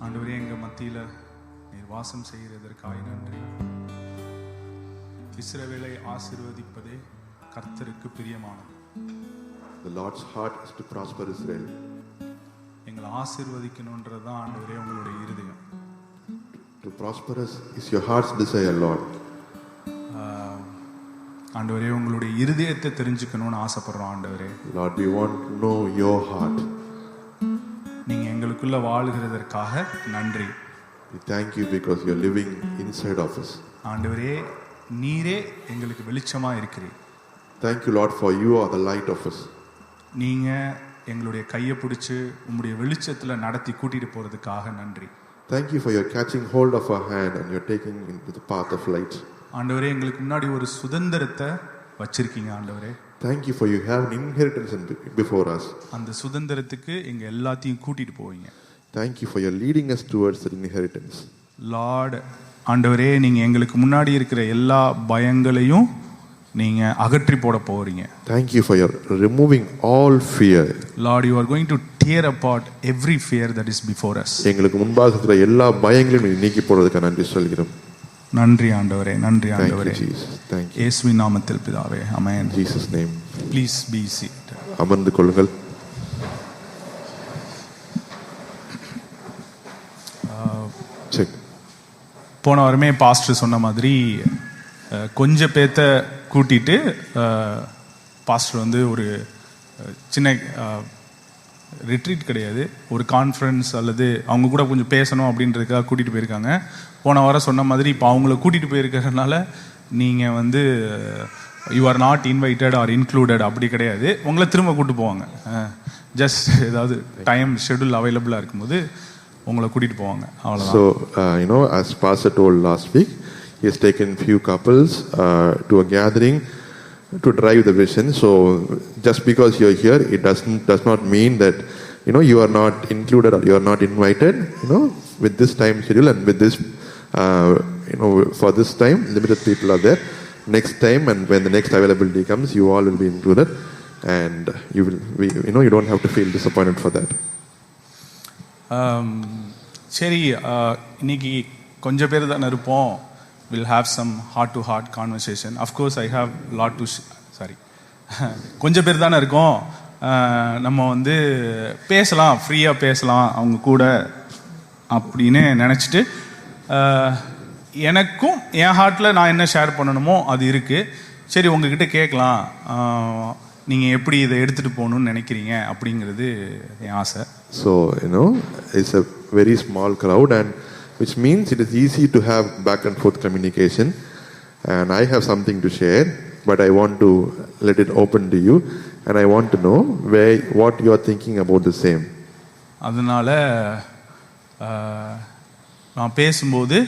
ஆண்டவரே, எங்க மத்தியில நீர் வாசம் செய்கிறதற்காக நன்றி. இஸ்ரவேலை ஆசீர்வதிப்பதே கர்த்தருக்கு பிரியமானது. The Lord's heart is to prosper Israel. எங்களை ஆசீர்வதிக்கணும்ன்றதுதான் ஆண்டவரே உங்களுடைய இருதயம். To prosper us is your heart's desire, Lord. ஆண்டவரே, உங்களுடைய இருதயத்தை தெரிஞ்சுக்கணும்னு ஆசைப்படுறோம் ஆண்டவரே. Lord, we want to know your heart. நீங்க எங்களுக்குள்ள வாழுகிறதற்காக நன்றி. We thank you because you are living inside of us. ஆண்டவரே, நீரே எங்களுக்கு வெளிச்சமா இருக்கிறீர். Thank you, Lord, for you are the light of us. நீங்க எங்களுடைய கையை பிடிச்சு உங்களுடைய வெளிச்சத்துல நடத்தி கூட்டிட்டு போறதுக்காக நன்றி. Thank you for your catching hold of our hand and you're taking into the path of light. ஆண்டவரே, எங்களுக்கு முன்னாடி ஒரு சுதந்திரத்தை வச்சிருக்கீங்க ஆண்டவரே. Thank you for you have an inheritance before us. அந்த சுதந்திரத்துக்கு எங்க எல்லாத்தையும் கூட்டிட்டு போவீங்க. Thank you for your leading us towards that inheritance. Lord, ஆண்டவரே, நீங்க எங்களுக்கு முன்னாடி இருக்கிற எல்லா பயங்களையும் நீங்க அகற்றி போட போறீங்க. Thank you for your removing all fear. Lord, you are going to tear apart every fear that is before us. எங்களுக்கு முன்பாக இருக்கிற எல்லா பயங்களையும் நீக்கி போடுறதுக்கு நன்றி சொல்கிறோம். நன்றி ஆண்டவரே, நன்றி ஆண்டவரே. Thank you. இயேசுவின் நாமத்தில் பிதாவே, ஆமென். Jesus name. Please be seated. அமர்ந்து கொள்ளுங்கள். செக். போன வாரமே பாஸ்டர் சொன்ன மாதிரி கொஞ்சம் பேத்த கூட்டிட்டு பாஸ்டர் வந்து ஒரு சின்ன ரிட்ரீட் கிடையாது, ஒரு கான்ஃபரன்ஸ் அல்லது அவங்க கூட கொஞ்சம் பேசணும் அப்படின்றதுக்காக கூட்டிகிட்டு போயிருக்காங்க. போன வாரம் சொன்ன மாதிரி இப்போ அவங்கள கூட்டிகிட்டு போயிருக்கிறதுனால நீங்கள் வந்து you are not invited R included அப்படி கிடையாது. உங்களை திரும்ப கூப்பிட்டு போவாங்க. ஜஸ்ட் ஏதாவது டைம் ஷெட்யூல் அவைலபிளாக இருக்கும்போது உங்களை கூட்டிகிட்டு போவாங்க, அவ்வளோதான். So, as Pastor told last week, he has taken few couples to a gathering to drive the vision. So just because you are here, it does not mean that you are not included or you are not invited. With this time schedule and with this for this time limited people are there. Next time and when the next availability comes, you all will be included and you will you don't have to feel disappointed for that. சரி, இன்னைக்கு கொஞ்சம் பேர் தான் இருப்போம். We'll have some heart-to-heart conversation. Of course, I have lot to கொஞ்சம் பேர் தானே இருக்கோம். நம்ம வந்து பேசலாம், ஃப்ரீயாக பேசலாம் அவங்க கூட அப்படின்னு நினச்சிட்டு, எனக்கும் என் ஹார்ட்டில் நான் என்ன ஷேர் பண்ணணுமோ அது இருக்குது. சரி, உங்ககிட்ட கேட்கலாம், நீங்கள் எப்படி இதை எடுத்துகிட்டு போகணுன்னு நினைக்கிறீங்க அப்படிங்கிறது என் ஆசை. So, it's a very small crowd and which means it is easy to have back and forth communication, and I have something to share, but I want to let it open to you and I want to know what you are thinking about the same. அதனால நான் பேசும்போது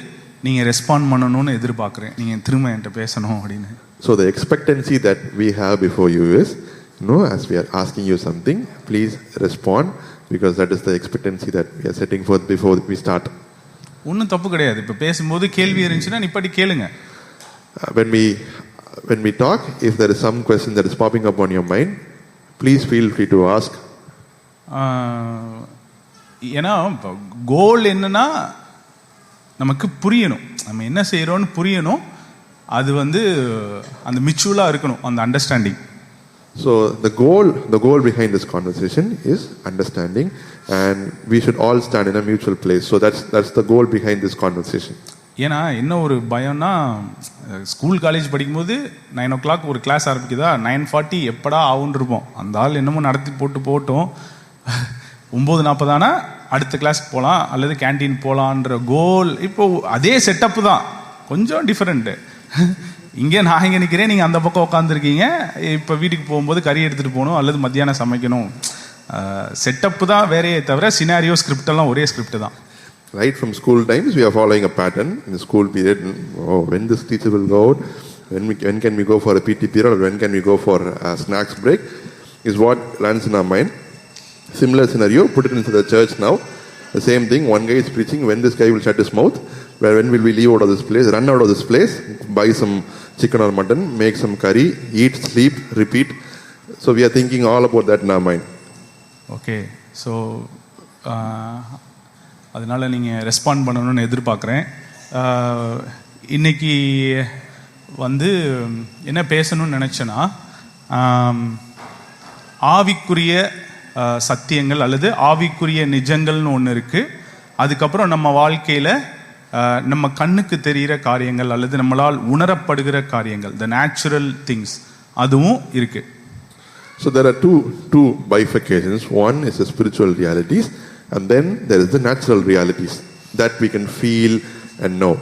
நீங்க respond பண்ணணும்னு எதிர்பார்க்குறேன். நீங்க திரும்ப என்கிட்ட பேசணும் அப்படின்னு. So the expectancy that we have before you is, as we are asking you something, please respond, because that is the expectancy that we are setting forth before we start. ஒன்றும் தப்பு கிடையாது. இப்போ பேசும்போது கேள்வி இருந்துச்சுன்னா நிப்பாட்டி கேளுங்க. When we talk, if there is some question that is popping up on your mind, please feel free to ask. ஏன்னா கோல் என்னன்னா நமக்கு புரியணும், நம்ம என்ன செய்யறோம்னு புரியணும். அது வந்து அந்த மிச்சுவலாக இருக்கணும், அந்த understanding. So the goal behind this conversation is understanding, and we should all stand in a mutual place. So that's the goal behind this conversation. ஏன்னா என்ன ஒரு பயம்னா, ஸ்கூல் காலேஜ் படிக்கும்போது 9 o'clock ஒரு கிளாஸ் ஆரம்பிக்குதா, 9:40 எப்படா ஆகுன்னு இருப்போம். அந்த ஆள் என்னமோ நடத்தி போட்டோம். 9:40 ஆனா அடுத்த கிளாஸ்க்கு போகலாம் அல்லது கேன்டீன் போகலான்ற கோல். இப்போ அதே செட்டப்பு தான், கொஞ்சம் டிஃப்ரெண்ட்டு. இங்கே நான் இங்கே நிற்கிறேன், நீங்கள் அந்த பக்கம் உட்காந்துருக்கீங்க. இப்போ வீட்டுக்கு போகும்போது கறி எடுத்துகிட்டு போகணும் அல்லது மத்தியானம் சமைக்கணும். செட்டப்பு தான் வேறையே தவிர சினாரியோ ஸ்கிரிப்ட் எல்லாம் ஒரே ஸ்கிரிப்ட் தான். Right from school times, we are following a pattern in the school period. When this teacher will go out, when can we go for a PT period, or when can we go for a snacks break, is what runs in our mind. Similar scenario, put it into the church now. The same thing, one guy is preaching, when this guy will shut his mouth, when will we leave out of this place, run out of this place, buy some chicken or mutton, make some curry, eat, sleep, repeat. So we are thinking all about that in our mind. Okay, so அதனால நீங்கள் respond பண்ணணும்னு எதிர்பார்க்குறேன். இன்னைக்கு வந்து என்ன பேசணும்னு நினச்சேன்னா, ஆவிக்குரிய சத்தியங்கள் அல்லது ஆவிக்குரிய நிஜங்கள்னு ஒன்று இருக்குது. அதுக்கப்புறம் நம்ம வாழ்க்கையில் நம்ம கண்ணுக்கு தெரிகிற காரியங்கள் அல்லது நம்மளால் உணரப்படுகிற காரியங்கள், த நேச்சுரல் திங்ஸ், அதுவும் இருக்கு. So there are two bifurcations. One is the spiritual realities, and then there is the natural realities that we can feel and know.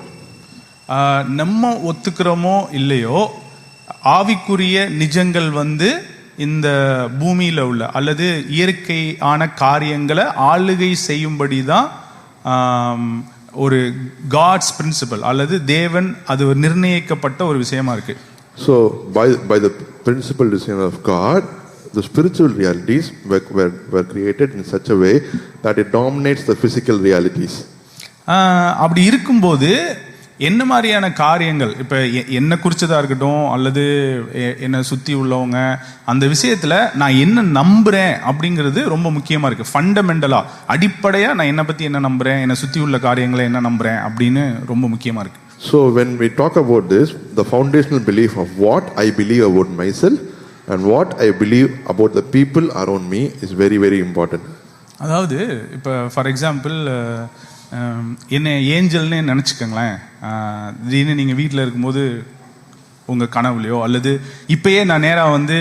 நம்ம ஒத்துக்கிறோமோ இல்லையோ, ஆவிக்குரிய நிஜங்கள் வந்து இந்த பூமியில் உள்ள அல்லது இயற்கையான காரியங்களை ஆளுகை செய்யும்படி தான் ஒரு காட்ஸ் பிரின்சிபல் அல்லது தேவன் அது ஒரு நிர்ணயிக்கப்பட்ட ஒரு விஷயமா இருக்கு. So by the principal decision of God, the spiritual realities were created in such a way that it dominates the physical realities. அப்படி இருக்கும்போது என்ன மாதிரியான காரியங்கள், இப்போ என்ன குறிச்சதா இருக்கட்டும் அல்லது என்னை சுற்றி உள்ளவங்க, அந்த விஷயத்தில் நான் என்ன நம்புகிறேன் அப்படிங்கிறது ரொம்ப முக்கியமாக இருக்குது. ஃபண்டமெண்டலாக அடிப்படையாக நான் என்னை பற்றி என்ன நம்புகிறேன், என்னை சுற்றி உள்ள காரியங்களை என்ன நம்புகிறேன் அப்படின்னு ரொம்ப முக்கியமாக இருக்குது. So when we talk about this, the foundational belief of what I believe about myself and what I believe about the people around me is very very important. அதாவது இப்போ ஃபார் எக்ஸாம்பிள் என்ன ஏஞ்சல்னே நினச்சிக்கோங்களேன். திடீர்னு நீங்கள் வீட்டில் இருக்கும்போது உங்கள் கனவுலையோ அல்லது இப்போயே நான் நேராக வந்து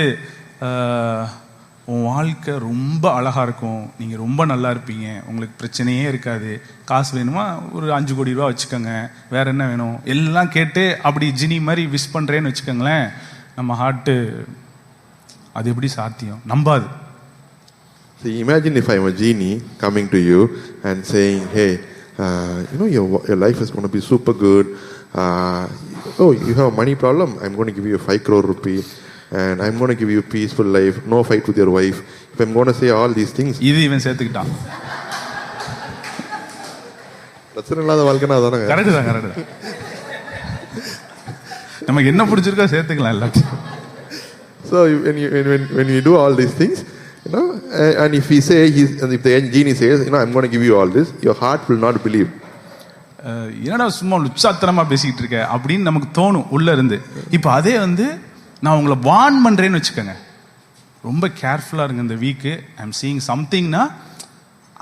உன் வாழ்க்கை ரொம்ப அழகாக இருக்கும், நீங்கள் ரொம்ப நல்லா இருப்பீங்க, உங்களுக்கு பிரச்சனையே இருக்காது, காசு வேணுமா ஒரு 5 கோடி ரூபா வச்சுக்கோங்க, வேற என்ன வேணும் எல்லாம் கேட்டு அப்படி ஜினி மாதிரி விஷ் பண்ணுறேன்னு வச்சுக்கோங்களேன், நம்ம ஹார்ட்டு அது எப்படி சாத்தியம், நம்பாது. So imagine if I'm a genie coming to you and saying, hey, your life is going to be super good. Oh, you have a money problem? I'm going to give you 5 crore rupee and I'm going to give you a peaceful life, no fight with your wife. If I'm going to say all these things, இது இவன் சேர்த்துக்கிட்டான். பிரச்சனை இல்லாத வாழ்க்கைனா அதானே. Correct தான். நமக்கு என்ன பிடிச்சிருக்கோ சேர்த்துக்கலாம் எல்லாத்தையும். So when you do all these things, and if he say if the genie says, I'm going to give you all this, your heart will not believe. என்னடா சும்மா உற்சாகத்தனமா பேசிக்கிட்டு இருக்க அப்படின்னு நமக்கு தோணும் உள்ள இருந்து. இப்போ அதே வந்து நான் உங்களை வார்ன் பண்றேன்னு வச்சுக்கோங்க, ரொம்ப கேர்ஃபுல்லா இருங்க இந்த வீக்கு, ஐ எம் சீயிங் சம்திங்னா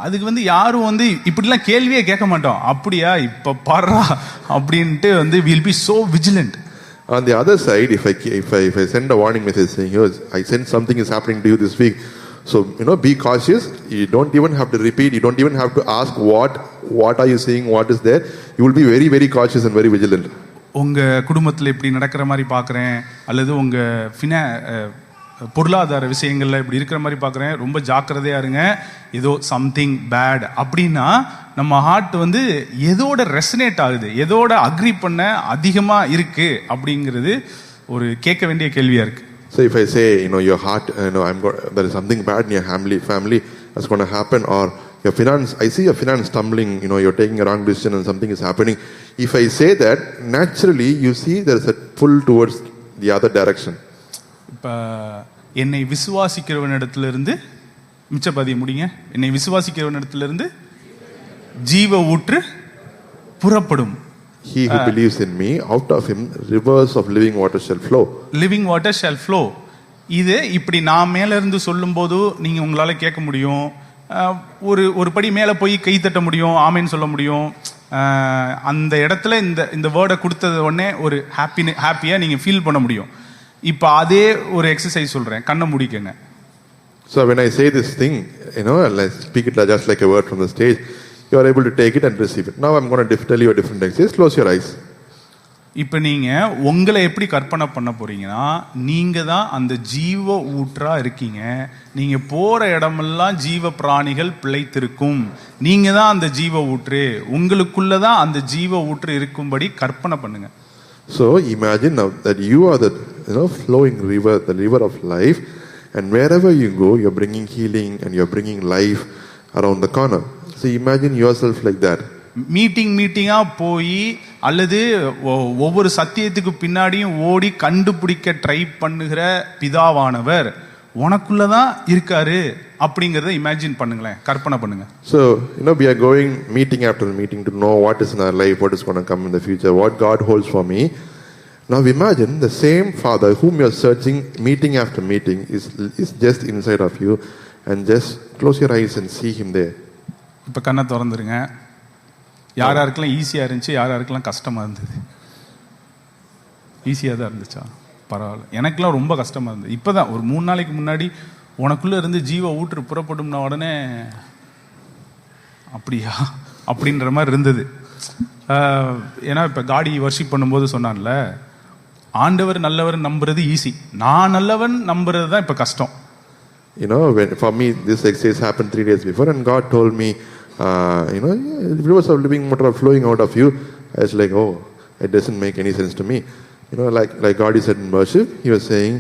அதுக்கு வந்து யாரும் வந்து இப்படிலாம் கேள்வியே கேட்க மாட்டோம். அப்படியா இப்ப பாடுறா அப்படின்ட்டு வந்து will be so vigilant. On the other side, if I send a warning message saying, I sense something is happening to you this week, so be cautious. You don't even have to repeat, you don't even have to ask what are you seeing, what is there. You will be very very cautious and very vigilant. உங்க குடும்பத்தில் இப்படி நடக்கிற மாதிரி பார்க்குறேன் அல்லது உங்க பொருளாதார விஷயங்கள்ல இப்படி இருக்கிற மாதிரி பார்க்குறேன், ரொம்ப ஜாக்கிரதையா இருங்க, ஏதோ சம்திங் பேட் அப்படின்னா நம்ம ஹார்ட் வந்து எதோட ரெசனேட் ஆகுது, எதோட அக்ரி பண்ண அதிகமா இருக்கு அப்படிங்கிறது ஒரு கேட்க வேண்டிய கேள்வியா இருக்கு. So if I say, your heart, there is something bad in your family that's going to happen, or your finance, I see your finance tumbling, you're taking a wrong decision and something is happening. If I say that, naturally you see there is a pull towards the other direction. இப்போ என்னை விசுவாசிக்கிறவனிடத்திலிருந்து மிச்சப்பதிய முடிங்க, என்னை விசுவாசிக்கிறவனிடத்திலிருந்து ஜீவ ஊற்று புறப்படும். He who believes in me, out of him rivers of living water shall flow. Living water shall flow. இது இப்படி நான் மேல இருந்து சொல்லும் போது நீங்க உங்களால கேட்க முடியும், ஒரு படி மேல போய் கை தட்ட முடியும், ஆமேன்னு சொல்ல முடியும். அந்த இடத்துல இந்த வேர்டை கொடுத்தது உடனே ஒரு ஹாப்பியா நீங்க ஃபீல் பண்ண முடியும். இப்போ அதே ஒரு எக்ஸசைஸ் சொல்றேன், கண்ணை மூடிக்கங்க. So when I say this thing, let's speak it just like a word from the stage, you are able to take it and receive it. Now I'm going to tell you a different exercise. Close your eyes. இப்போ நீங்க உங்களை எப்படி கற்பனை பண்ண போறீங்கன்னா, நீங்க தான் அந்த ஜீவ ஊற்றா இருக்கீங்க, நீங்க போற இடமெல்லாம் ஜீவ பிராணிகள் பிழைத்திருக்கும், நீங்க தான் அந்த ஜீவ ஊற்று, உங்களுக்குள்ளதான் அந்த ஜீவ ஊற்று இருக்கும்படி கற்பனை பண்ணுங்க. So imagine now that you are the flowing river, the river of life, and wherever you go, you're bringing healing and you're bringing life around the corner. So imagine yourself like that. மீட்டிங்கா போய் அல்லது ஒவ்வொரு சத்தியத்துக்கு பின்னாடியும் ஓடி கண்டுபிடிக்க try பண்ணுகிற பிதாவானவர் உனக்குள்ளதான் இருக்காரு அப்படிங்கறத இமேஜின் பண்ணுங்களேன், கற்பனை பண்ணுங்க. So, we are going meeting after meeting to know what is in our life, what is going to come in the future, what God holds for me. Now imagine the same Father whom you are searching meeting after meeting is just inside of you, and just close your eyes and see him there. இப்ப கண்ணை திறந்துருங்க. யாராருக்கெல்லாம் ஈஸியா இருந்துச்சு, யாராருக்கெல்லாம் கஷ்டமா இருந்தது? ஈஸியா தான் இருந்துச்சா? பரவாயில்ல. எனக்கெல்லாம் ரொம்ப கஷ்டமா இருந்தது. இப்பதான் ஒரு 3 நாளைக்கு முன்னாடி உனக்குள்ள இருந்து ஜீவ ஊற்று புறப்படும்னா உடனே அப்படியா அப்படின்ற மாதிரி இருந்தது. ஏன்னா இப்போ காடி வர்ஷிப் பண்ணும்போது சொன்னான்ல, ஆண்டவர் நல்லவர் நம்புறது ஈஸி, நான் நல்லவன் நம்புறது தான் இப்போ கஷ்டம். For me, this exercise happened 3 days before, and God told me, rivers of living water are flowing out of you. I was like, oh, it doesn't make any sense to me. Like God said in worship, he was saying,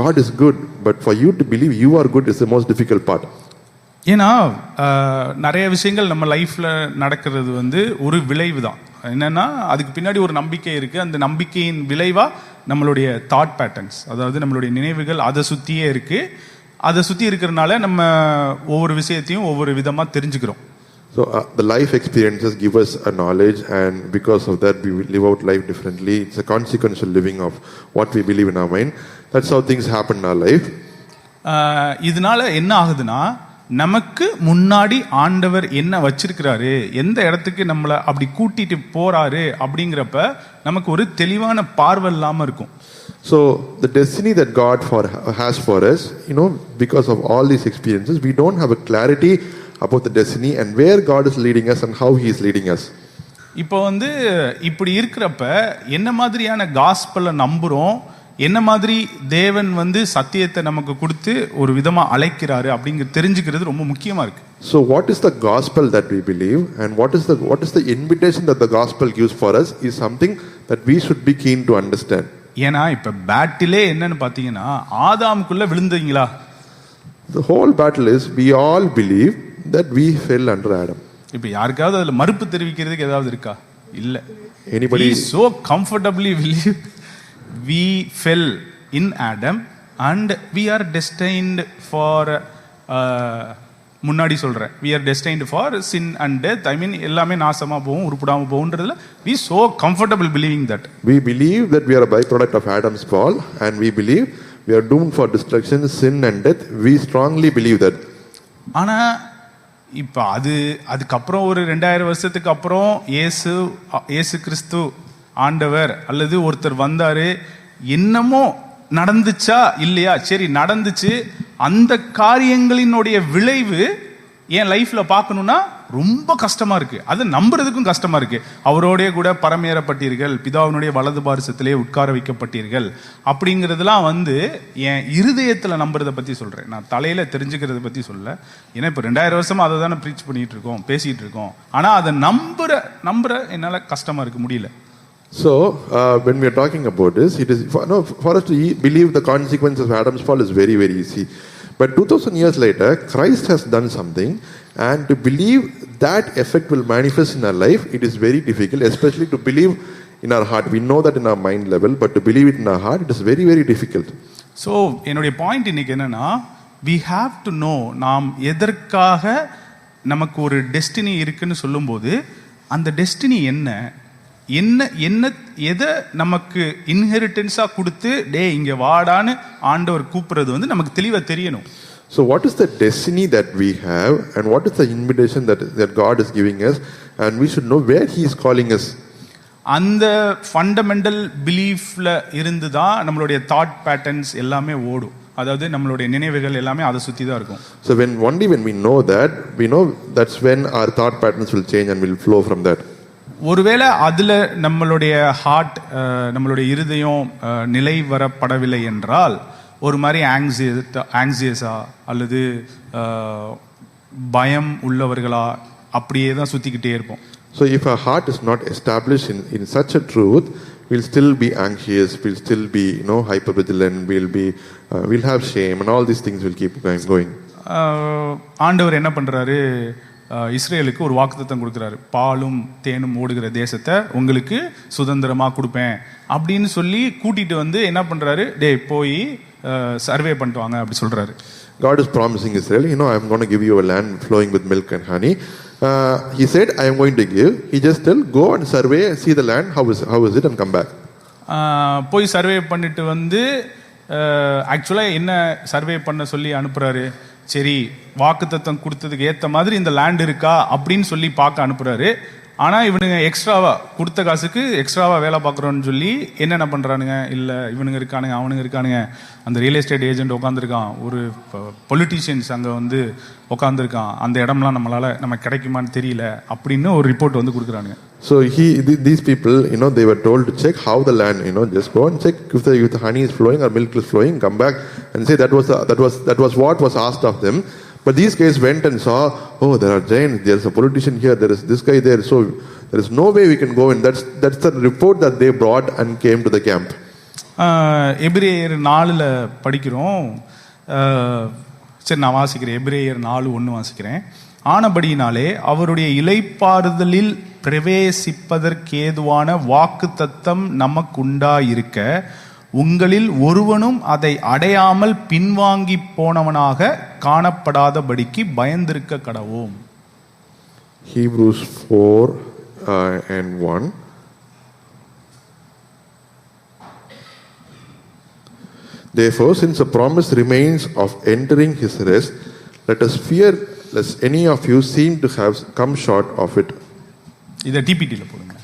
God is good, but for you to believe you are good is the most difficult part. ஏன்னா நிறைய விஷயங்கள் நம்ம லைஃப்ல நடக்கிறது ஒரு விளைவு தான். என்னன்னா அதுக்கு பின்னாடி ஒரு நம்பிக்கை இருக்கு. அந்த நம்பிக்கையின் விளைவா நம்மளுடைய தாட் பேட்டர்ன்ஸ், அதாவது நம்மளுடைய நினைவுகள் அதை சுத்தியே இருக்கு. அதை சுத்தி இருக்கிறதுனால நம்ம ஒவ்வொரு விஷயத்தையும் ஒவ்வொரு விதமா தெரிஞ்சுக்கிறோம். So the life experiences give us a knowledge, and because of that we live out life differently. It's a consequential living of what we believe in our mind. That's how things happen in our life. இதனால என்ன ஆகுதுன்னா, நமக்கு முன்னாடி ஆண்டவர் என்ன வச்சிருக்கிறாரு, எந்த இடத்துக்கு நம்மளை அப்படி கூட்டிட்டு போறாரு அப்படிங்கிறப்ப நமக்கு ஒரு தெளிவான பார்வை இல்லாம இருக்கும். So the destiny that God has for us, because of all these experiences, we don't have a clarity about the destiny and where God is leading us and how he is leading us. இப்போ இப்படி இருக்கிறப்ப என்ன மாதிரியான காஸ்பலை நம்புறோம், என்ன மாதிரி தேவன் சத்தியத்தை நமக்கு கொடுத்து ஒரு விதமா அழைக்கிறாரு அப்படிங்கிற தெரிஞ்சுக்கிறது ரொம்ப முக்கியமா இருக்கு. So what is the gospel that we believe, and what is the invitation that the gospel gives for us is something that we should be keen to understand. ஏன்னா இப்ப பேட்டிலே என்னன்னு பாத்தீங்கன்னா, ஆதாமுக்குள்ள விழுந்தீங்களா? The whole battle is we all believe that we fell under Adam. இப்ப யாருக்காவது அதுல மறுப்பு தெரிவிக்கிறதுக்கு ஏதாவது இருக்கா? இல்ல. Anybody so comfortably believe we fell in Adam and we are destined for முன்னாடி சொல்றேன், we are destined for sin and death. I mean எல்லாமே நாசமா போகும், உருப்படாம போகும்ன்றதுல we so comfortable believing that. We believe that we are a byproduct of Adam's fall, and we believe we are doomed for destruction, sin and death. We strongly believe that. ஆனா இப்ப அதுக்கப்புறம் ஒரு 2000 வருஷத்துக்கு அப்புறம் இயேசு கிறிஸ்து ஆண்டவர் அல்லது ஒருத்தர் வந்தாரு, என்னமோ நடந்துச்சா இல்லையா? சரி நடந்துச்சு. அந்த காரியங்களினுடைய விளைவு என் லைஃப்ல பார்க்கணும்னா ரொம்ப கஷ்டமா இருக்கு, அதை நம்புறதுக்கும் கஷ்டமா இருக்கு. அவரோடைய கூட பரமேறப்பட்டீர்கள், பிதாவினுடைய வலது பாரிசத்திலே உட்கார வைக்கப்பட்டீர்கள் அப்படிங்கிறதுலாம் என் இருதயத்துல நம்புறதை பத்தி சொல்றேன், நான் தலையில தெரிஞ்சுக்கிறத பத்தி சொல்ல. ஏன்னா இப்ப 2000 வருஷமா அதை தானே ப்ரீச் பண்ணிட்டு இருக்கோம், பேசிட்டு இருக்கோம். ஆனா அதை நம்புற என்னால கஷ்டமா இருக்கு, முடியல. So when we are talking about this, it is for us to believe the consequences of Adam's fall is very, very easy. But 2000 years later, Christ has done something, and to believe that effect will manifest in our life, it is very difficult, especially to believe in our heart. We know that in our mind level, but to believe it in our heart, it is very, very difficult. So என்னுடைய point இன்னைக்கு என்னன்னா, we have to know நாம் எதற்காக நமக்கு ஒரு destiny இருக்குன்னு சொல்லும்போது அந்த டெஸ்டினி எதை நமக்கு இன்ஹெரிட்டன்ஸா கொடுத்து இங்க வாடான்னு ஆண்டவர் கூப்பிடுறது நமக்கு தெளிவா தெரியணும். So what is the destiny that we have, and what is the invitation that God is giving us, and we should know where he is calling us. அந்த ஃபண்டமெண்டல் பிலீஃப்ல இருந்து தான் நம்மளுடைய தாட் பேட்டர்ன்ஸ் எல்லாமே ஓடும். அதாவது நம்மளுடைய நினைவுகள் எல்லாமே அதை சுத்தி தான் இருக்கும். So when we know that, we know that's when our thought patterns will change and will flow from that. ஒருவேளை அதுல நம்மளுடைய ஹார்ட், நம்மளுடைய இருதயம் நிலை வரப்படவில்லை என்றால் ஒரு மாதிரி ஆங்ஸியஸா அல்லது பயம் உள்ளவர்களா அப்படியே தான் சுத்திக்கிட்டே இருப்போம். So if our heart is not established in such a truth, we'll still be anxious, we'll still be hypervigilant, we'll have shame, and all these things will keep going. ஆண்டவர் என்ன பண்றாரு, இஸ்ரேலுக்கு ஒரு வாக்குத்தத்தம் கொடுக்குறாரு, பாலும் தேனும் ஓடுகிற தேசத்தை உங்களுக்கு சுதந்திரமா கொடுப்பேன் அப்படின்னு சொல்லி கூட்டிட்டு என்ன பண்றாரு, போய் சர்வே பண்ணிட்டு வாங்க அப்படி சொல்றாரு. God is promising Israel, I'm going to give you a land flowing with milk and honey. He said, I am going to give. He just tell, go and survey and see the land, how is it, and come back. போய் survey பண்ணிட்டு வந்து ஆக்சுவலாக என்ன survey பண்ண சொல்லி அனுப்புறாரு. சரி, வாக்குத்தத்தம் கொடுத்ததுக்கு ஏற்ற மாதிரி இந்த லேண்ட் இருக்கா அப்படின்னு சொல்லி பார்க்க அனுப்புறாரு. ஆனால் இவனுங்க எக்ஸ்ட்ராவா கொடுத்த காசுக்கு எக்ஸ்ட்ராவா வேலை பார்க்குறோன்னு சொல்லி என்னென்ன பண்ணுறானுங்க, இல்லை இவனுங்க இருக்கானுங்க அவனுங்க இருக்கானுங்க, அந்த ரியல் எஸ்டேட் ஏஜென்ட் உட்காந்துருக்கான், ஒரு பொலிட்டீஷியன்ஸ் அங்கே வந்து உட்காந்துருக்கான், அந்த இடம்லாம் நமக்கு கிடைக்குமான்னு தெரியல அப்படின்னு ஒரு ரிப்போர்ட் வந்து கொடுக்குறானுங்க. So these people, they were told to check how the land, just go and check if the honey is flowing or milk is flowing, come back and say that was what was asked of them. But these guys went and saw, oh, there are giants, there's a politician here, there is this guy there, so there is no way we can go in. That's the report that they brought and came to the camp. எபிரேயர் 4ல் படிக்கிறோம். சரி, நான் வாசிக்கிறேன். எபிரேயர் 4:1 வாசிக்கிறேன். ஆனபடியினாலே அவருடைய இளைப்பாறுதலில் பிரவேசிப்பதற்கேதுவான வாக்கு தத்தம் நமக்குண்டாயிருக்க உங்களில் ஒருவனும் அதை அடையாமல் பின்வாங்கி போனவனாக காணப்படாதபடிக்கு பயந்திருக்க கடவோம். Hebrews 4:1. Therefore, since a promise remains of entering his rest, let us fear lest any of you seem to have come short of it. இத டிபிடில போடுங்க.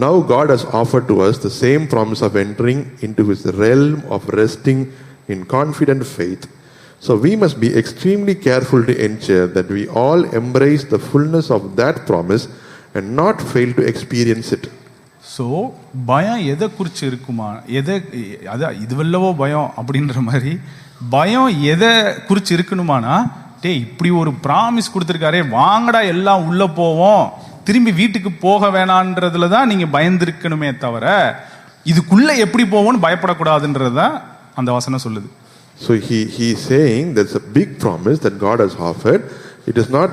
Now God has offered to us the same promise of entering into his realm of resting in confident faith. So we must be extremely careful to ensure that we all embrace the fullness of that promise and not fail to experience it. So பயம் எதை குறித்து இருக்குமா, அதான் இதுவல்லவோ பயம் அப்படின்ற மாதிரி பயம் எதை குறித்து இருக்கணுமானா, இப்படி ஒரு ப்ராமிஸ் கொடுத்துருக்காரே, வாங்கடா எல்லாம் உள்ள போவோம், திரும்பி வீட்டுக்கு போக வேணான்றதுல தான் நீங்க பயந்துருக்கணுமே தவிர இதுக்குள்ள எப்படி போவோம்னு பயப்படக்கூடாதுன்றது தான் அந்த வசனம் சொல்லுது. So he is saying there's a big promise that God has offered. It is not,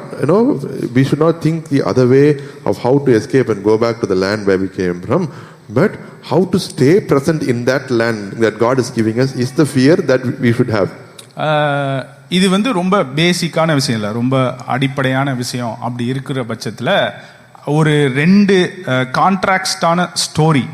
we should not think the other way of how to escape and go back to the land where we came from, but how to stay present in that land that God is giving us is the fear that we should have. இது வந்து ரொம்ப பேசிக்கான விஷயம் இல்லை, ரொம்ப அடிப்படையான விஷயம். அப்படி இருக்கிற பட்சத்தில் ஒரு 2 கான்ட்ராக்டான ஸ்டோரி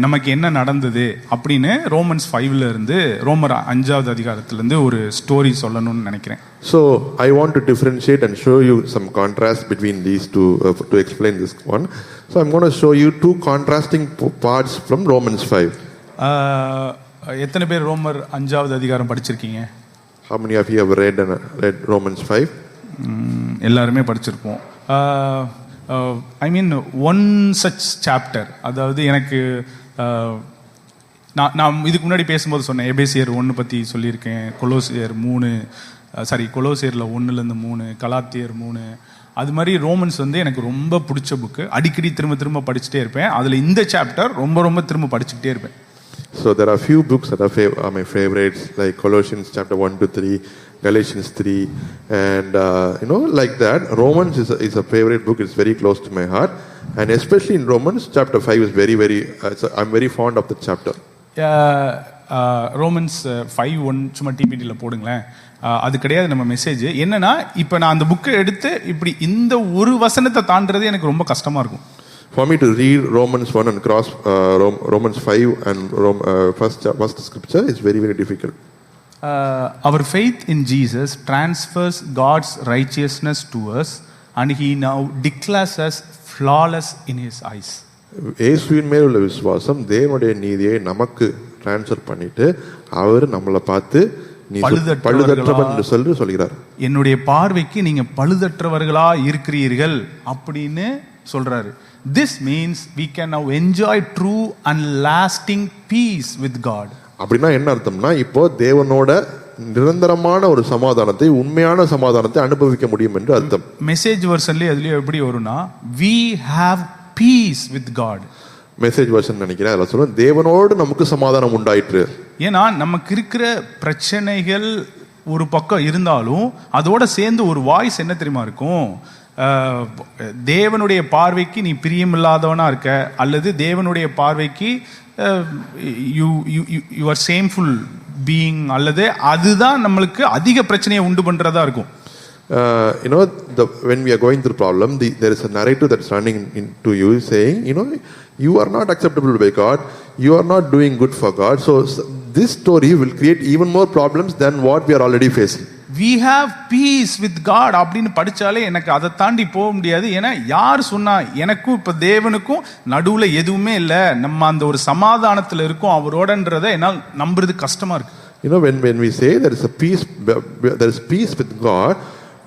நமக்கு என்ன நடந்தது அப்படின்னு ரோமன்ஸ் 5ல இருந்து ரோமர் 5வது அதிகாரத்திலிருந்து ஒரு ஸ்டோரி சொல்லணும்னு நினைக்கிறேன். So I want to differentiate and show you some contrast between these two to explain this one. So I'm going to show you 2 contrasting parts from Romans 5. எத்தனை பேர் ரோமர் 5வது அதிகாரம் படிச்சிருக்கீங்க? How many of you have read Romans 5? எல்லாருமே படிச்சிருப்போம். ஐ மீன் one such chapter, அதாவது எனக்கு நான் இதுக்கு முன்னாடி பேசும்போது சொன்னேன், எபேசியர் 1 பற்றி சொல்லியிருக்கேன், கொலோசியர் 1ல் 3, கலாத்தியர் 3, அது மாதிரி ரோமன்ஸ் வந்து எனக்கு ரொம்ப பிடிச்ச புக்கு, அடிக்கடி திரும்ப படிச்சுட்டே இருப்பேன். அதில் இந்த சாப்டர் ரொம்ப திரும்ப படிச்சுக்கிட்டே இருப்பேன். So there are few books that are my favorites, like Colossians chapter 1-3, Galatians 3, and like that. Romans is a favorite book. It's very close to my heart, and especially in Romans chapter 5 is very I'm very fond of the chapter. Romans 5:1 சும்மா டிபிடில போடுங்களேன். அது கிடையாது நம்ம message. என்னன்னா, இப்போ நான் அந்த புக்கை எடுத்து இப்படி இந்த ஒரு வசனத்தை தாண்டறது எனக்கு ரொம்ப கஷ்டமா இருக்கும். For me to read Romans 1 and cross Romans 5 and first scripture is very difficult. Our faith in Jesus transfers God's righteousness to us, and he now declares us flawless in his eyes. இயேசுவின் மேல் உள்ள விசுவாசம் தேவனுடைய நீதியை நமக்கு transfer பண்ணிட்டு அவர் நம்மளை பார்த்து நீ பழுதற்றவன் என்று சொல்கிறார். என்னுடைய பார்வைக்கு நீங்க பழுதற்றவர்களா இருக்கிறீர்கள் அப்படின்னு சொல்றாரு. This means we can now enjoy true and lasting peace with God. அப்படின்னா என்ன அர்த்தம்னா, இப்போ தேவனோட நிரந்தரமான ஒரு சமாதானத்தை, உண்மையான சமாதானத்தை அனுபவிக்க முடியும் என்று அர்த்தம். மெசேஜ் வெர்ஷன்ல அதுலயே எப்படி வரும்னா, we have peace with God. Message version நினைக்கிறேன் அதுல சொல்றேன், தேவனோடு நமக்கு சமாதானம் உண்டாயிற்று. ஏன்னா நமக்கு இருக்கிற பிரச்சனைகள் ஒரு பக்கம் இருந்தாலும் அதோட சேர்ந்து ஒரு வாய்ஸ் என்ன தெரியுமா இருக்கும், தேவனுடைய பார்வைக்கு நீ பிரியமில்லாதவனா இருக்க, அல்லது தேவனுடைய பார்வைக்கு யூ ஆர் சேம்ஃபுல் பீயிங், அல்லது அதுதான் நம்மளுக்கு அதிக பிரச்சனையை உண்டு பண்றதா இருக்கும். When we are going through problem, there is a narrative that's running into you saying, you are not acceptable by God, you are not doing good for God. So this story will create even more problems than what we are already facing. We have peace with God அப்படின்னு படிச்சாலே எனக்கு அதை தாண்டி போக முடியாது. ஏன்னா யார் சொன்னா, எனக்கும் இப்ப தேவனுக்கும் நடுவுல எதுவுமே இல்லை, நம்ம அந்த ஒரு சமாதானத்துல இருக்கோம் அவரோடன்றதை என்னால் நம்புறது கஷ்டமா இருக்கு. When we say there is peace with God,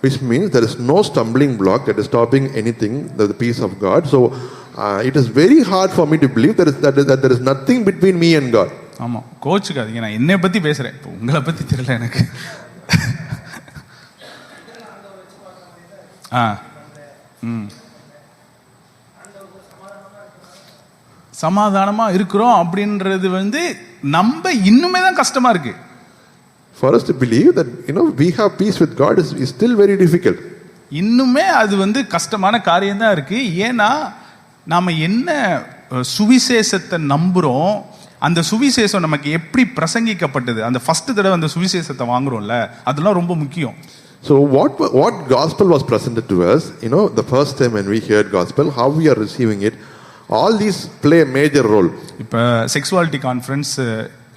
which means there is no stumbling block that is stopping anything, the peace of God. So it is very hard for me to believe that there is nothing between me and God. ஆமா, கோச்சுக்காதீங்க, நான் என்னை பத்தி பேசுறேன், இப்போ உங்களை பத்தி தெரியல எனக்கு. சமாதானமா இருக்கிறோம் அப்படின்றது நம்ம இன்னுமே தான் கஷ்டமா இருக்கு. For us to believe that we have peace with God is still very difficult. இன்னுமே அது கஷ்டமான காரியம் தான் இருக்கு. ஏன்னா நாம என்ன சுவிசேஷத்தை நம்புறோம், அந்த சுவிசேஷம் நமக்கு எப்படி பிரசங்கிக்கப்பட்டது, அந்த ஃபர்ஸ்ட் தடவை அந்த சுவிசேஷத்தை வாங்குறோம்ல, அதெல்லாம் ரொம்ப முக்கியம். So what gospel was presented to us, the first time when we heard gospel, how we are receiving it, all these play a major role. இப்ப செக்சுவாலிட்டி கான்ஃபரன்ஸ்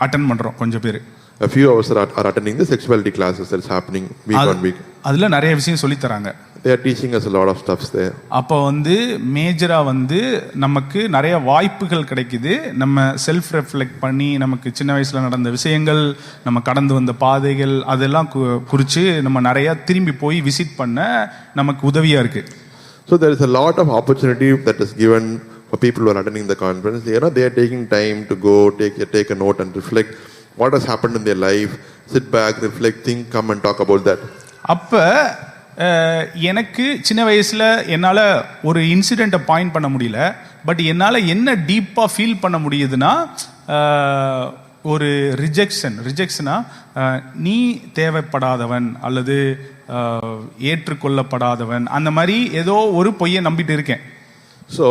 அட்டெண்ட் பண்றோம் கொஞ்சம் பேர். A few of us are attending the sexuality classes that's happening week on week. அதுல நிறைய விஷயம் சொல்லி தராங்க. They are teaching us a lot of stuffs there. அப்ப மேஜரா நமக்கு நிறைய வாய்ப்புகள் கிடைக்குது. நம்ம செல்ஃப் ரெஃப்ளெக்ட் பண்ணி நமக்கு சின்ன வயசுல நடந்த விஷயங்கள், நம்ம கடந்து வந்த பாதைகள், அதெல்லாம் குறித்து நம்ம நிறைய திரும்பி போய் விசிட் பண்ண நமக்கு உதவியா இருக்கு. So there is a lot of opportunity that is given for people who are attending the conference. They are taking time to go take a note and reflect what has happened in their life, sit back, reflect, think, come and talk about that. அப்ப எனக்கு சின்ன வயசுல என்னால ஒரு இன்சிடென்ட்டை point பண்ண முடியல, but என்னால என்ன டீப்பா ஃபீல் பண்ண முடியுதுன்னா, ஒரு ரிஜெக்ஷனா நீ தேவைப்படாதவன் அல்லது ஏற்றுக்கொள்ளப்படாதவன், அந்த மாதிரி ஏதோ ஒரு பொய்யை நம்பிட்டு இருக்கேன். So